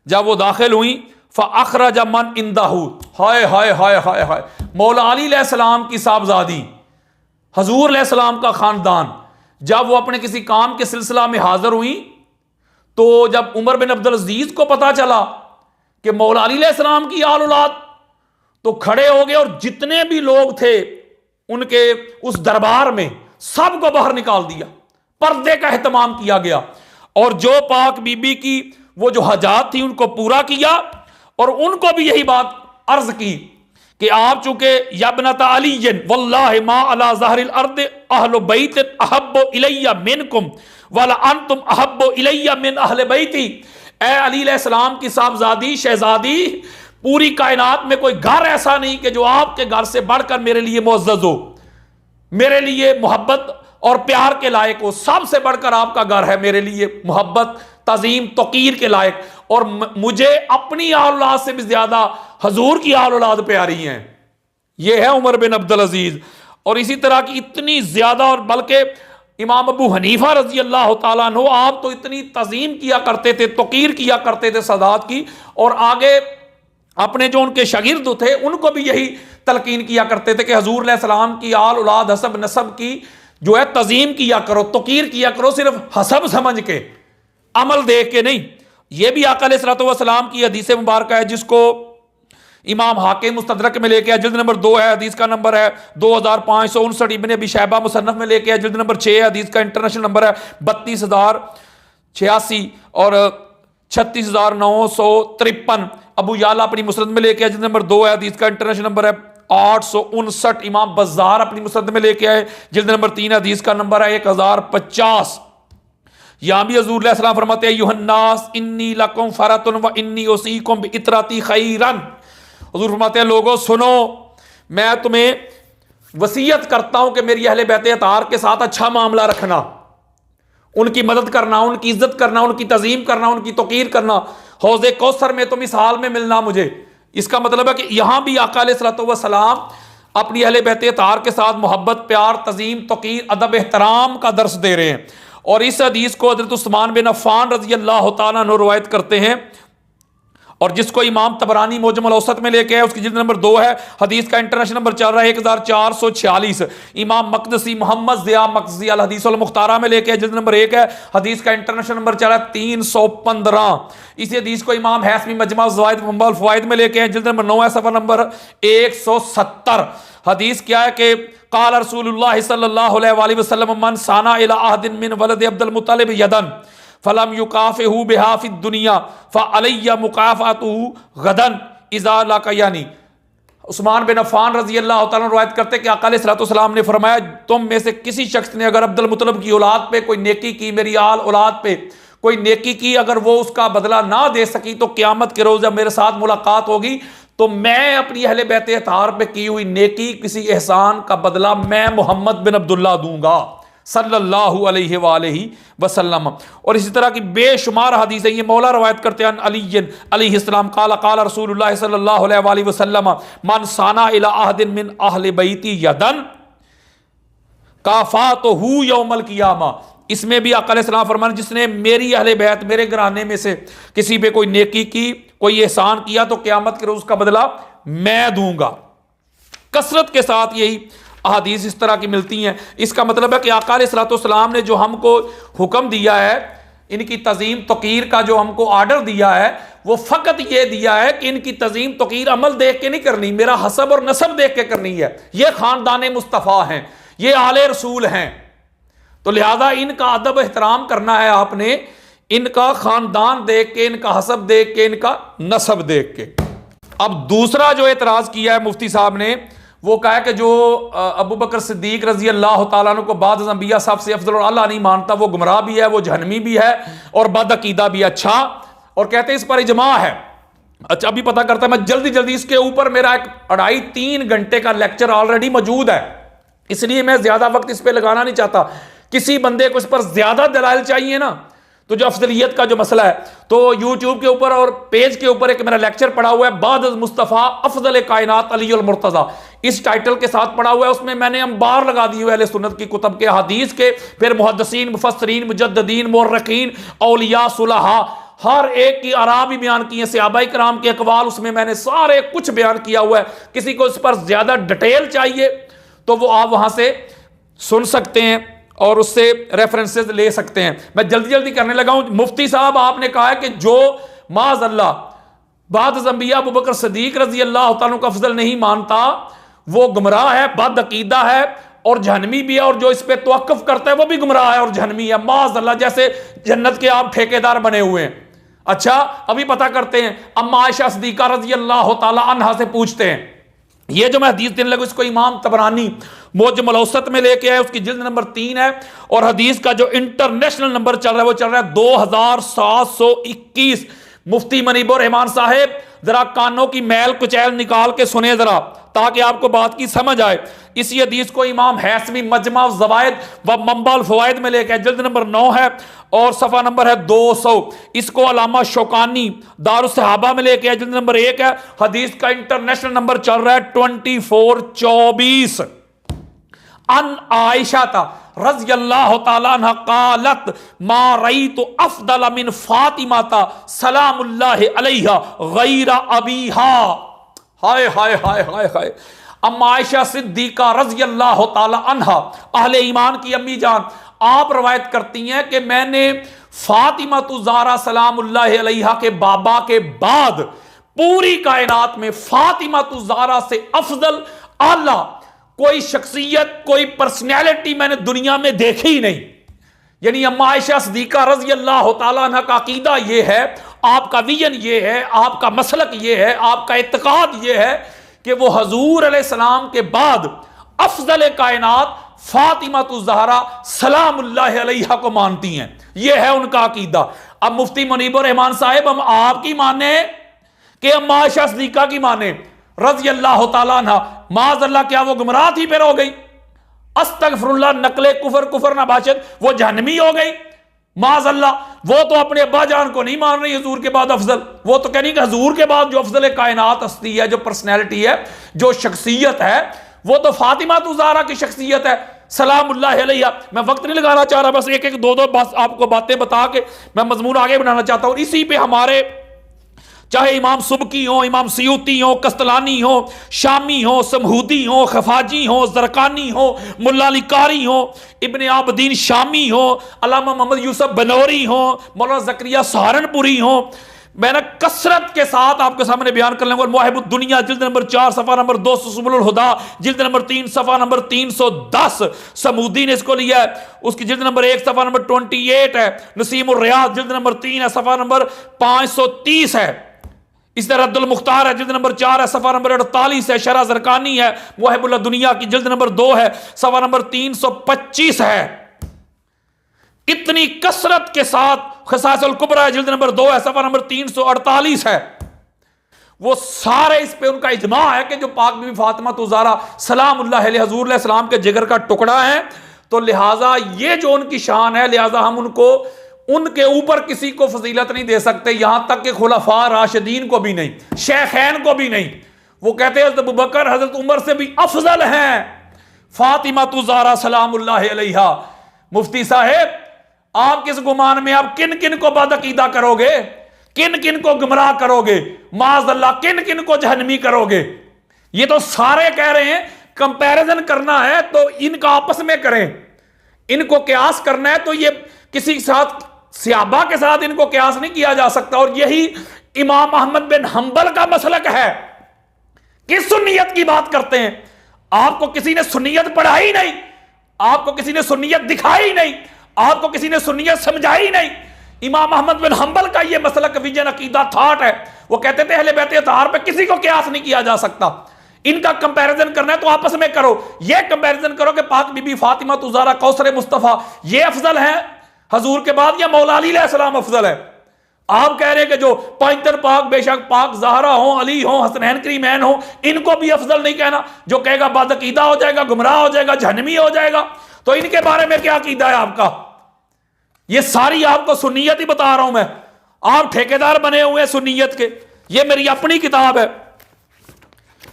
जब वो दाखिल हुई फ़अख़रज मन इंदहू, हाय हाय हाय हाय हाय, मौला अली अलैहिस्सलाम की साहबजादी, हजूर अलैहिस्सलाम का खानदान, जब वो अपने किसी काम के सिलसिला में हाजिर हुई, तो जब उमर बिन अब्दुल अजीज को पता चला कि मौला अली अलैहिस्सलाम की आल औलाद, तो खड़े हो गए और जितने भी लोग थे उनके उस दरबार में सबको बाहर निकाल दिया, पर्दे का एहतमाम किया गया, और जो पाक बीबी की वो जो हजात थी उनको पूरा किया, और उनको भी यही बात अर्ज की कि आप चूंकि यबनत अलीयन वल्लाहि मा अला ज़हरिल अर्द अहलु बैत अहब्बु इलैया मिनकुम वला अंतुम अहब्बु इलैया मिन अहले बैती। ए अली अलैहिस्सलाम की साहबजादी, शहजादी, पूरी कायनात में कोई घर ऐसा नहीं कि जो आपके घर से बढ़कर मेरे लिए मुअज़्ज़ज़ हो, मेरे लिए मोहब्बत और प्यार के लायक हो। सबसे बढ़कर आपका घर है मेरे लिए मोहब्बत, तज़ीम, तौक़ीर के लायक, और मुझे अपनी औलाद से भी ज्यादा हजूर की औलाद प्यारी हैं। यह है उमर बिन अब्दुल अजीज। और इसी तरह की इतनी ज्यादा, और बल्कि इमाम अबू हनीफा रजी अल्लाह तआला अन्हु, आप तो इतनी तज़ीम किया करते थे, तौक़ीर किया करते थे सादात की, और आगे अपने जो उनके शागिर्द थे उनको भी यही तलकीन किया करते थे कि हजूर अलैहिस्सलाम की आल औलाद हसब नसब की जो है तज़ीम किया करो, तौक़ीर किया करो, सिर्फ हसब समझ के, अमल देख के नहीं। यह भी आका अलैहिस्सलातु वस्सलाम की हदीस मुबारक है, जिसको इमाम हाकिम मुस्तदरक में लेके आए, जिल्द नंबर 2 है, हदीस का नंबर है 2559। इब्ने अबी शैबा मुसन्नफ में लेके आए, जिल्द नंबर 6, हदीस का इंटरनेशनल नंबर है 32,086 और 36,953। अबू याला अपनी मुसनद में लेके आए, जिल्द नंबर 2 है, हदीस का इंटरनेशनल नंबर है 859। इमाम बज़्ज़ार अपनी मुसनद में लेके आए, जिल्द नंबर 3, हदीस का नंबर है 1050। यहां भी हजूर अलैहिस्सलाम फरमाते हैं युहन्नास इन्नी लकुम फरतुन व इन्नी उसीकुम बिइतराती खैरन। हजूर फरमाते हैं लोगों सुनो, मैं तुम्हें वसीयत करता हूं कि मेरी अहले बैत अतार के साथ अच्छा मामला रखना, उनकी मदद करना, उनकी इज्जत करना, उनकी तज़ीम करना, उनकी तौक़ीर करना। हौज़े कौसर में तुम इस हाल में मिलना मुझे। इसका मतलब है कि यहां भी आका अलैहिस्सलातु वस्सलाम अपनी अहले बैत अतार के साथ मोहब्बत, प्यार, तज़ीम, तौक़ीर, अदब, एहतराम का दर्स दे रहे हैं। और इस हदीस को हज़रत उस्मान बिन अफ़्फ़ान रज़ी अल्लाह तआला अन्हु रवायत करते हैं, और जिसको इमाम तबरानी मोजमुल औसत में लेके आए, उसकी जिल्द नंबर 2 है, हदीस का इंटरनेशनल नंबर चल रहा है 1446। इमाम मक़दसी मोहम्मद ज़िया मक़दसी अल हदीस वल मुख्तारा में लेके आए, जिल्द नंबर 1 है, हदीस का इंटरनेशनल नंबर चल रहा है 315। इसी हदीस को इमाम हैसमी मजमा ज़वाइद मुंबल फ़वाइद में लेके आए, जिल्द नंबर 9 है, सफ़र नंबर 170। हदीस क्या है कि क़ाल रसूलुल्लाह सल्लल्लाहु अलैहि वसल्लम मन साना इला अहदिन मिन वलद अब्दुल मुत्तलिब यदन फलम युकाफ़िहु बिहा फ़िद दुनिया फ़अलैया मुकाफ़अतुहु गदन इज़ा लक़यानी। उस्मान बिन अफ़्फ़ान रज़ी अल्लाह तआला रवायत करते हैं कि आका अलैहिस्सलातु वस्सलाम ने फरमाया, तुम में से किसी शख्स ने अगर अब्दुल मुत्तलिब की औलाद पे कोई नेकी की, मेरी आल औलाद पे कोई नेकी की, अगर वो उसका बदला ना दे सकी, तो क़यामत के रोज़ जब मेरे साथ मुलाकात होगी तो मैं अपनी अहले बैत अतार पे की हुई नेकी, किसी एहसान का बदला मैं मोहम्मद बिन अब्दुल्लाह दूंगा सल्लल्लाहु अलैहि वालैहि वसल्लम। और इसी तरह की बेशुमार हदीस है। ये मौला रवायत करते हैं अलीयन अलैहिस्सलाम क़ाल क़ाल रसूलुल्लाह सल्लल्लाहु अलैहि वसल्लम मन साना इला अहदिन मिन अहले बैती यदन काफ़ातहु यौमल क़ियामा। इसमें भी आका अलैहिस्सलाम फरमान, जिसने मेरी अहले बैत, मेरे घराने में से किसी पे कोई नेकी की, कोई एहसान किया, तो क़यामत के रोज़ का बदला मैं दूंगा। कसरत के साथ यही अहादीस इस तरह की मिलती हैं। इसका मतलब है कि आका अलैहिस्सलातु वस्सलाम ने जो हमको हुक्म दिया है, इनकी तज़ीम तौक़ीर का जो हमको आर्डर दिया है, वो फ़कत ये दिया है कि इनकी तज़ीम तौक़ीर अमल देख के नहीं करनी, मेरा हसब और नसब देख के करनी है। ये ख़ानदान मुस्तफ़ा हैं, ये आले रसूल हैं, तो लिहाजा इनका अदब एहतराम करना है आपने, इनका ख़ानदान देख के, इनका हसब देख के, इनका नसब देख के। अब दूसरा जो एतराज़ किया है मुफ्ती साहब ने, वो कहा है कि जो अबू बकर सिद्दीक रजी अल्लाह तआला अन्हु को बाद अंबिया साहब से अफजल और अल्लाह नहीं मानता, वो गुमराह भी है, वो जहन्नमी भी है और बदअकीदा भी। अच्छा, और कहते हैं इस पर इजमा है अच्छा, अभी पता करता है मैं जल्दी जल्दी। इसके ऊपर मेरा एक 2.5-3 घंटे का लेक्चर ऑलरेडी मौजूद है, इसलिए मैं ज्यादा वक्त इस पर लगाना नहीं चाहता। किसी बंदे को इस पर ज्यादा दलाइल चाहिए ना, तो जो अफजलियत का जो मसला है, तो यूट्यूब के ऊपर और पेज के ऊपर एक मेरा लेक्चर पड़ा हुआ है, बाद मुस्तफ़ा अफजल कायनात अली अल मुर्तज़ा, इस टाइटल के साथ पड़ा हुआ है। उसमें मैंने अंबार लगा दी हुए अहले सुन्नत की कुतब के, हदीस के, फिर मुहद्दिसीन, मुफस्सिरीन, मुजद्दिदीन, मुर्रखीन, औलिया, सुलहा, हर एक की आरा भी बयान किए, सहाबा इकराम के अकवाल उसमें मैंने सारे कुछ बयान किया हुआ है। किसी को इस पर ज्यादा डिटेल चाहिए तो वो आप वहां से सुन सकते हैं और उससे रेफरेंसेस ले सकते हैं। मैं जल्दी जल्दी करने लगा हूं। मुफ्ती साहब, आपने कहा है कि जो माज़अल्लाह बाद ज़ंबिया अबू बकर सिद्दीक रज़ी अल्लाह तआला को अफजल नहीं मानता, वो गुमराह है, बद अकीदा है और जहन्नमी भी है, और जो इस पे तवक्कुफ करता है वो भी गुमराह है और जहन्नमी है। माज़अल्लाह, जैसे जन्नत के आप ठेकेदार बने हुए हैं। अच्छा, अभी पता करते हैं। अम्मा आयशा सिद्दीका रज़ी अल्लाह तआला अन्हा से पूछते हैं, ये जो मैं हदीस देने लगा इसको इमाम तबरानी मुअज्जम अल-औसत में लेके आए, उसकी जिल्द नंबर 3 है, और हदीस का जो इंटरनेशनल नंबर चल रहा है वो चल रहा है 2721। मुफ्ती मुनीबुर रहमान साहेब, जरा कानों की मैल कुचैल निकाल के सुने जरा, ताकि आपको बात की समझ आए। इसी हदीस को इमाम हैसमी मजमा ज़वाइद व मंबा फ़वाइद में लेके आए, जिल्द नंबर 9 है और सफ़ा नंबर है 200। इसको अलामा शौकानी दारुस सहाबा में लेके आए, जिल्द नंबर 1 है। हदीस का इंटरनेशनल नंबर चल रहा है 2424। अन आयशा रज़ियल्लाहु ताला अन्हा क़ालत मा रअयतु अफ़दल मिन फ़ातिमा सलामुल्लाहि अलैहा गैर अबीहा। हाय हाय हाय हाय हाय। अम्मा आयशा सिद्दीका रज़ियल्लाहु ताला अन्हा, अहले ईमान की अम्मी जान, आप रवायत करती हैं कि मैंने फ़ातिमा ज़हरा सलामुल्लाहि अलैहा के बाबा के बाद पूरी कायनात में फ़ातिमा ज़हरा से अफजल आला कोई शख्सियत, कोई पर्सनैलिटी मैंने दुनिया में देखी ही नहीं। यानी अम्मा आयशा सिद्दीका रज़ी अल्लाह तआला अन्हा का अकीदा ये है, आपका विजन ये है, आपका मसलक ये है, आपका इत्तिकाद ये है कि वो हजूर अलैहिस्सलाम के बाद अफजल कायनात फ़ातिमा ज़हरा सलामुल्लाहि अलैहा को मानती हैं। ये है उनका अकीदा। अब मुफ्ती मुनीबुर रहमान साहिब, हम आपकी माने कि अम्मा आयशा सिद्दीका की माने रज़ी अल्लाह तआला अन्हा, माज़अल्लाह, क्या वो गुमराह थी फिर हो गई? अस्तगफिरुल्लाह, नकले कुफर, कुफर ना बाशद, वो जहन्नमी हो गई? माज़अल्लाह, वो तो अपने अब्बा जान को नहीं मान रही हुजूर के बाद अफजल। वो तो कह रही कि हुजूर के बाद जो अफजल कायनात हस्ती है, जो पर्सनैलिटी है, जो शख्सियत है, वो तो फ़ातिमा ज़हरा की शख्सियत है सलामुल्लाहि अलैहा। मैं वक्त नहीं लगाना चाह रहा, बस एक एक दो बस आपको बातें बता के मैं मजमून आगे बढ़ाना चाहता हूँ। इसी पे हमारे चाहे इमाम सुबकी हो, इमाम सियूती हो, कस्तलानी हो, शामी हो, समहूदी हो, खफाजी हो, जरकानी हो, मुल्ला अली कारी हो, इब्ने आबदीन शामी हो, अल्लामा मोहम्मद यूसुफ बनौरी हो, मौलाना ज़करिया सहारनपुरी हो, मैंने कसरत के साथ आपके सामने बयान कर लूंगा। मुवाहिबुद दुनिया जिल्द नंबर 4 सफ़ा नंबर 200, सुबुलुल हुदा जिल्द नंबर 3 सफ़ा नंबर 310, समूदी ने इसको लिया है, उसकी जिल्द नंबर 1 सफ़ा नंबर 28 है। नसीमुर रियाद जिल्द नंबर 3 है, सफ़ा नंबर 530 है। इस तरह अब्दुल मुख्तार है, जिल्द नंबर 4 है, सफ़ा नंबर 48 है। शरह ज़रकानी है, मुवाहिबुल दुनिया की जिल्द नंबर 2 है, सफ़ा नंबर 325 है। इतनी कसरत के साथ खसासुल कुबरा है, जिल्द नंबर 2 है, सफ़ा नंबर 348 है। वो सारे इस पे उनका इजमा है कि जो पाक बीबी फ़ातिमा ज़हरा सलामुल्लाह अलैहा हुज़ूर अलैहिस्सलाम के जिगर का टुकड़ा है, तो लिहाजा ये जो उनकी शान है, लिहाजा हम उनको, उनके ऊपर किसी को फजीलत नहीं दे सकते, यहां तक कि खुलफा राशिदीन को भी नहीं, शेखैन को भी नहीं। वो कहते हैं हज़रत अबू बकर हज़रत उमर से भी अफजल हैं फ़ातिमा ज़हरा सलामुल्लाहि अलैहा। मुफ्ती साहेब, आप किस गुमान में, आप किन किन को बदअकीदा करोगे, किन किन को गुमराह करोगे, माज़अल्लाह किन किन को जहन्नमी करोगे? ये तो सारे कह रहे हैं कंपैरिजन करना है तो इनका आपस में करें, इनको क्यास करना है तो ये किसी के साथ, सहाबा के साथ इनको क्यास नहीं किया जा सकता। और यही इमाम अहमद बिन हंबल का मसलक है। किस सुन्नियत की बात करते हैं? आपको किसी ने सुन्नियत पढ़ाई नहीं, आपको किसी ने सुन्नियत दिखाई नहीं, आपको किसी ने सुन्नियत समझाई नहीं। इमाम अहमद बिन हंबल का यह मसलक, विजन, अकीदा, थाट है। वो कहते थे अहले बैत अतहार पे किसी को क्यास नहीं किया जा सकता। इनका कंपैरिजन करना है तो आपस में करो। ये कंपैरिजन करो कि पाक बीबी फ़ातिमा ज़हरा कौसर मुस्तफ़ा ये अफजल है हजूर के बाद, या मौला अली अलैहिस्सलाम अफजल है? आप कह रहे हैं कि जो पैंतर पाक, बेशक पाक ज़हरा हो, अली हो, हसनैन करीमैन हो, इनको भी अफजल नहीं कहना। जो कहेगा बदअकीदा हो जाएगा, गुमराह हो जाएगा, जहन्नमी हो जाएगा। तो इनके बारे में क्या अकीदा है आपका? ये सारी आपको सुन्नियत ही बता रहा हूं मैं। आप ठेकेदार बने हुए हैं सुन्नियत के। ये मेरी अपनी किताब है,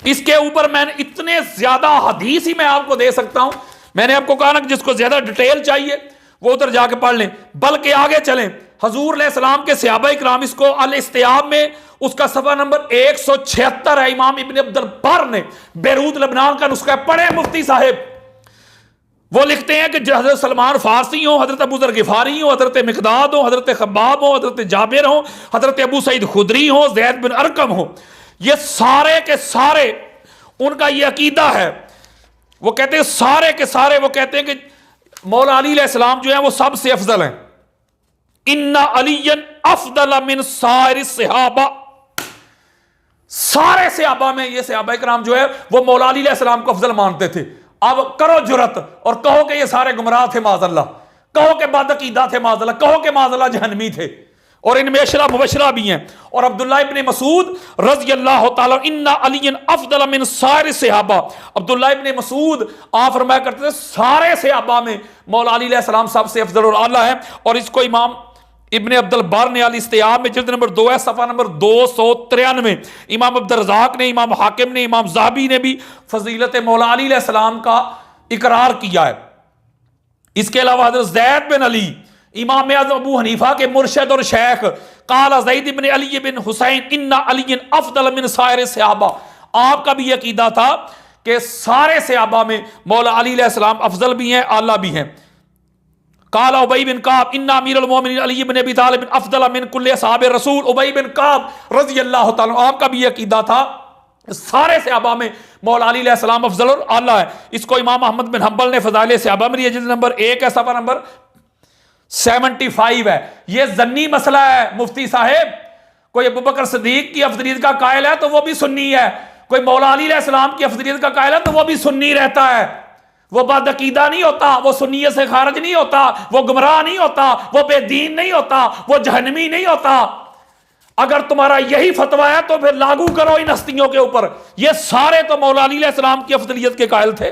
इसके ऊपर मैंने इतने ज्यादा हदीस ही मैं आपको दे सकता हूं। मैंने आपको कहा ना कि जिसको ज्यादा डिटेल चाहिए वो उधर जाके पढ़ लें। बल्कि आगे चलें, हजूर अलैहिस्सलाम के सहाबा इकराम, इसको अल इस्तियाब में उसका सफा नंबर 176 है। इमाम इब्न अब्दुल बर ने बेरूत लबनान का नुस्खा पढ़े मुफ्ती साहिब। वो लिखते हैं कि हजरत सलमान फारसी हो, हजरत अबू जर गिफारी हो, हजरत मिकदाद हो, हजरत खब्बाब हो, हजरत जाबिर हो, हजरत अबू सईद खुदरी हो, ज़ैद बिन अरकम हो, ये सारे के सारे उनका ये अकीदा है। वो कहते हैं सारे के सारे, वो कहते हैं कि मौला अली अलैहिस्सलाम जो है वो सबसे अफजल हैं। इन्ना अलियन अफदल मिन साइर सहाबा, सारे सहाबा में ये सहाबा इकराम जो है वो मौला अली अलैहिस्सलाम को अफजल मानते थे। अब करो जुरत और कहो कि ये सारे गुमराह थे माज़अल्लाह, कहो कि बदअकीदा थे माज़अल्लाह, कहो कि माज़अल्लाह जहन्नमी थे। और इनमें अशरा मुबशरा भी हैं। और अब्दुल्लाह इब्ने मसूद रज़ी अल्लाह ताला इन्ना अलियन अफदल मिन साइर सहाबा, अब्दुल्लाह इब्ने मसूद आप फरमाया करते थे सारे सहाबा में मौला अली अलैहिस्सलाम सबसे अफजल और आला है। और इसको इमाम इब्ने अब्दुल बर ने अल इस्तियाब में जिल्द नंबर 2 है, सफ़ा नंबर 293, इमाम अब्दुल रज़ाक ने, इमाम हाकिम ने, इमाम ज़हाबी ने भी फजीलत मौला अली अलैहिस्सलाम का इकरार किया है। इसके अलावा हज़रत ज़ैद बिन अली, इमाम आज़म अबू हनीफा के मुर्शद और शेख, काला ज़ैद इब्न अली बिन हुसैन इन्ना अली अफदल मिन साइर सहाबा, आपका भी अकीदा था कि सारे सहाबा में मौला अली अलैहिस्सलाम अफजल भी हैं, आला भी हैं। काला उबई बिन काब इन्ना अमीरुल मोमिनीन अली इब्न अबी तालिब अफदल मिन कुल्ली असहाबे रसूल, उबई बिन काब रज़ी अल्लाह ताला, आपका भी अकीदा था सारे सहाबा में मौला अली अलैहिस्सलाम अफजल और आला है। इसको इमाम अहमद बिन हंबल ने फ़ज़ाइल सहाबा में जिल्द नंबर 1 है, सफ़ा नंबर 75 है। ये जन्नी मसला है मुफ्ती साहेब। कोई अबू बकर सिद्दीक की अफजलियत का कायल है तो वो भी सुन्नी है, कोई मौला अली अलैहिस्सलाम की अफजलियत का कायल है तो वो भी सुन्नी रहता है। वो बदअकीदा नहीं होता, वो सुन्नियत से खारिज नहीं होता, वो गुमराह नहीं होता, वो बेदीन नहीं होता, वो जहन्नमी नहीं होता। अगर तुम्हारा यही फतवा है तो फिर लागू करो इन हस्तियों के ऊपर। ये सारे तो मौला अली अलैहिस्सलाम की अफजलियत के कायल थे।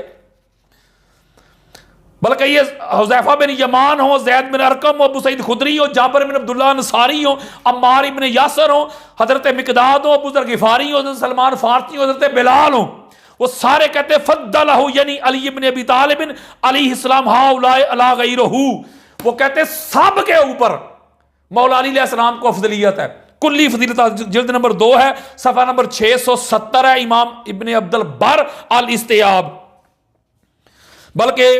बल्कि ये हुज़ैफा बिन यमान हो, ज़ैद बिन अरकम हो, अबू सईद खुदरी हो, जाबिर बिन अब्दुल्लाह अंसारी हो, अम्मार इब्न यासर हो, हजरत मिकदाद हो, अबू ज़र गिफारी हो, हजरत सलमान फारसी हो, हजरत बिलाल हो, वो सारे कहते फद्दलहु यानी अली इब्न अबी तालिब अलैहिस्सलाम हाउलाए अला गैरहु, वो कहते सब के ऊपर मौला अली अलैहिस्सलाम को अफजलियत है। कुल्ली फजीलत जिल्द नंबर 2 है, सफ़ा नंबर 670 है, इमाम इब्न अब्दुल बर अल इस्तियाब। बल्कि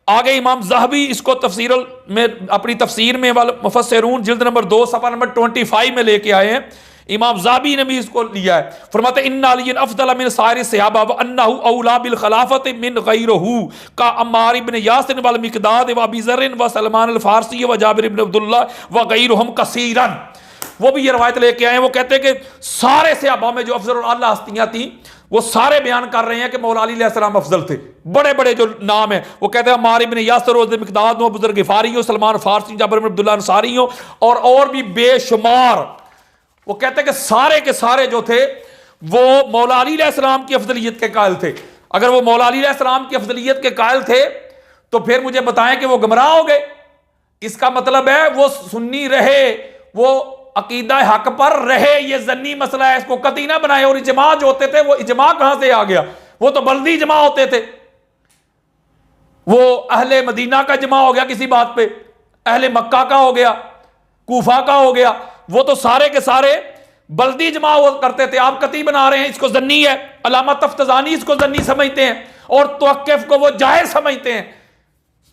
आगे इमाम ज़हबी इसको तफसीर में अपनी तफसीर में वाल मुफस्सिरून जिल्द नंबर 2 सफ़ा नंबर 25 में लेके आए हैं। इमाम ज़ाबी ने भी इसको लिया है। फरमाते इन्ना अलियन अफदल मिन साइर सहाबा व अन्नहु औला बिल खिलाफत मिन गैरिहु का अम्मार इब्न यासिर वल मिकदाद व अबी ज़र व सलमान अल फारसी व जाबिर इब्न अब्दुल्लाह व गैरुहुम कसीरन। वो भी ये रवायत लेके आए हैं। वो कहते हैं कि सारे सहाबा में जो अफजल और आला हस्तियां थी वो सारे बयान कर रहे हैं कि मौला अली अलैहिस्सलाम अफजल थे। बड़े बड़े जो नाम है वो कहते हैं अम्मार इब्न यासिर व मिकदाद व अबू ज़र गिफारी हो, सलमान फारसी, जाबिर इब्न अब्दुल्लाह अंसारी हो और भी बेशुमार। वो कहते हैं कि सारे के सारे जो थे वो मौला अली अलैहिस्सलाम की अफजलियत के कायल थे। अगर वो मौला अली अलैहिस्सलाम की अफजलियत के कायल थे तो फिर मुझे बताएं कि वो गुमराह हो गए। इसका मतलब है वो सुन्नी रहे, वो अकीदा हक पर रहे। ये जन्नी मसला है, इसको कतई ना बनाए। और इजमा जो होते थे वो इजमा कहां से आ गया? वो तो बल्दी इजमा होते थे। वो अहले मदीना का इजमा हो गया किसी बात पे, अहले मक्का का हो गया, कूफा का हो गया। वो तो सारे के सारे बल्दी इजमा करते थे। आप कतई बना रहे हैं, इसको जन्नी है। अल्लामा तफ्तज़ानी इसको जन्नी समझते हैं और तवक्कुफ को वो जायज़ समझते हैं।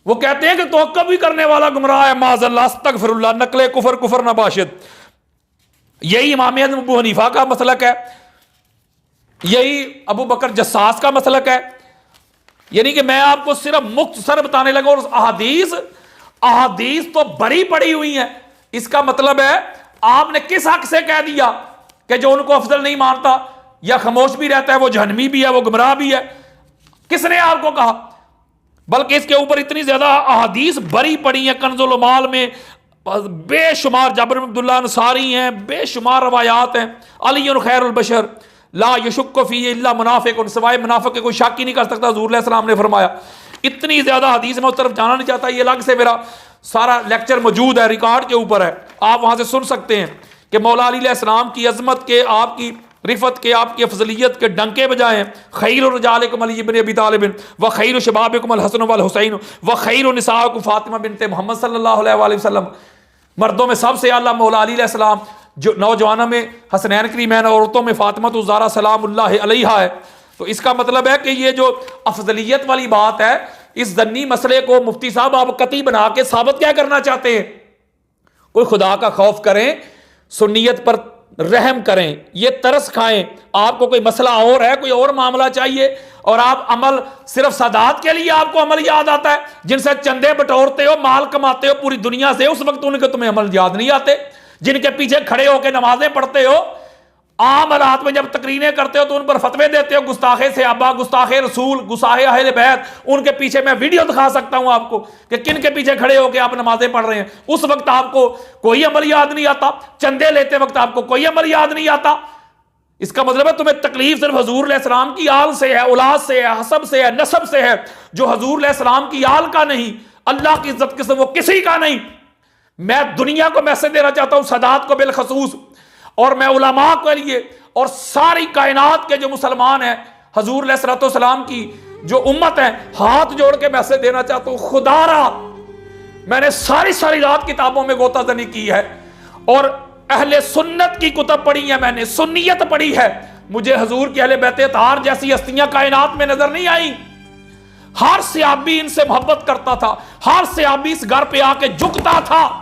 वो कहते हैं कि तवक्कुफ भी करने वाला गुमराह है, माज़अल्लाह अस्तगफिरुल्लाह, नकले कुफर कुफर नबाशिद। यही इमाम आज़म अबू हनीफा का मसलक है, यही अबू बकर जस्सास का मसलक है। यानी कि मैं आपको सिर्फ मुख्तसर बताने लगा और अहादीस तो बड़ी पड़ी हुई है। इसका मतलब है आपने किस हक से कह दिया कि जो उनको अफजल नहीं मानता या खामोश भी रहता है वो जहन्नमी भी है, वो गुमराह भी है? किसने आपको कहा? बल्कि इसके ऊपर इतनी ज्यादा अहादीस बड़ी पड़ी है। कंजुल माल में बेशुमार जाबिर बिन अब्दुल्लाह अंसारी हैं, बेशुमार रवायात हैं। अली खैरुल बशर ला यशुक्कु फीही इल्ला मुनाफिक, सिवाय मुनाफिक के कोई शक ही नहीं कर सकता, हुजूर अलैहि सलाम ने फरमाया। इतनी ज़्यादा हदीस में उस तरफ जाना नहीं चाहता, ये अलग से मेरा सारा लेक्चर मौजूद है, रिकॉर्ड के ऊपर है, आप वहाँ से सुन सकते हैं कि मौला अली अलैहिस्सलाम की अजमत के, आपकी रिफत के, आपकी अफजलियत के डंके बजाएं। खैर रजालिकुम अली इब्न अबी तालिब व खैर शबाबिकुम अल हसन वल हुसैन व खैर निसाकुम फातिमा बिनते मोहम्मद सल्लल्लाहु अलैहि वसल्लम। मर्दों में सबसे आला मौला अली अलैहिस्सलाम, जो नौजवानों में हसनैन करीमैन, औरतों में फातिमा ज़हरा सलामुल्लाह अलैहा है। तो इसका मतलब है कि ये जो अफजलियत वाली बात है, इस जन्नी मसले को मुफ्ती साहब आप कती बना के साबित क्या करना चाहते हैं? कोई खुदा का खौफ करें, सुन्नियत पर रहम करें, ये तरस खाएं। आपको कोई मसला और है, कोई और मामला चाहिए, और आप अमल सिर्फ सादात के लिए आपको अमल याद आता है, जिनसे चंदे बटोरते हो, माल कमाते हो पूरी दुनिया से, उस वक्त उनके तुम्हें अमल याद नहीं आते। जिनके पीछे खड़े होकर नमाजें पढ़ते हो, आम हालात में जब तकरीरें करते हो तो उन पर फतवे देते हो, गुस्ताखे सहाबा, गुस्ताखे रसूल, गुस्ताखे अहले बैत, उनके पीछे मैं वीडियो दिखा सकता हूं आपको कि किन के पीछे खड़े होकर आप नमाजें पढ़ रहे हैं। उस वक्त आपको कोई अमल याद नहीं आता, चंदे लेते वक्त आपको कोई अमल याद नहीं आता। इसका मतलब है तुम्हें तकलीफ सिर्फ हुजूर अलैहिस्सलाम की आल से है, औलाद से है, हसब से है, नसब से है, जो हुजूर अलैहिस्सलाम की आल का नहीं, अल्लाह की इज्जत किस्म वो किसी का नहीं। मैं दुनिया को मैसेज देना चाहता हूं, सदात को बिलखसूस, और मैं उलमा के लिए और सारी कायनात के जो मुसलमान हैं, हुजूर अलैहिस्सलाम की जो उम्मत है, हाथ जोड़ के मैसेज देना चाहता हूं, खुदारा मैंने सारी रात किताबों में गोताजनी की है और अहले सुन्नत की कुतब पढ़ी है, मैंने सुन्नियत पढ़ी है। मुझे हुजूर के अहले बैत तार जैसी हस्तियां कायनात में नजर नहीं आई। हर सहाबी इनसे मोहब्बत करता था, हर सहाबी इस घर पे आके झुकता था।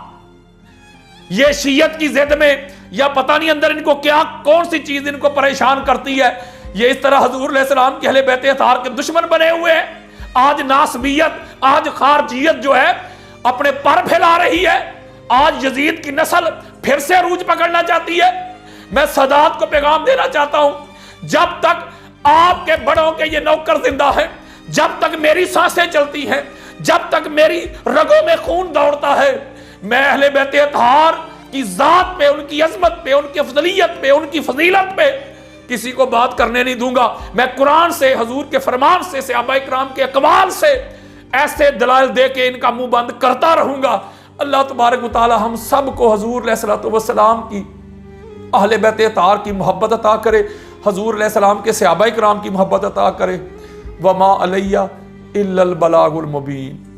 ये शियत की जिद में या पता नहीं अंदर इनको क्या, कौन सी चीज इनको परेशान करती है, ये इस तरह हुजूर अलैहिस्सलाम के अहले बैत तार के दुश्मन बने हुए हैं। आज नासबियत, आज खारजियत जो है अपने पर फैला रही है। आज यजीद की नस्ल फिर से अरूज पकड़ना चाहती है। मैं सदात को पैगाम देना चाहता हूं, जब तक आपके बड़ों के ये नौकर जिंदा है, जब तक मेरी सांसें चलती हैं, जब तक मेरी रगों में खून दौड़ता है, मैं अहले बैत तार की जात पे, उनकी अजमत पे, उनकी अफजलियत पे, उनकी फजीलत पे किसी को बात करने नहीं दूंगा। मैं कुरान से, हुजूर के फरमान से, सहाबा इकराम के अकवाल से ऐसे दलाल दे के इनका मुंह बंद करता रहूंगा। अल्लाह तबारक व तआला हम सब को हुजूर अलैहिस्सलातु वस्सलाम की, अहले बैत तार की मोहब्बत अता करे, हुजूर अलैहिस्सलाम के सहाबा इकराम की मोहब्बत अता करे। वमा अलैया इल्लल बलागुल मुबीन।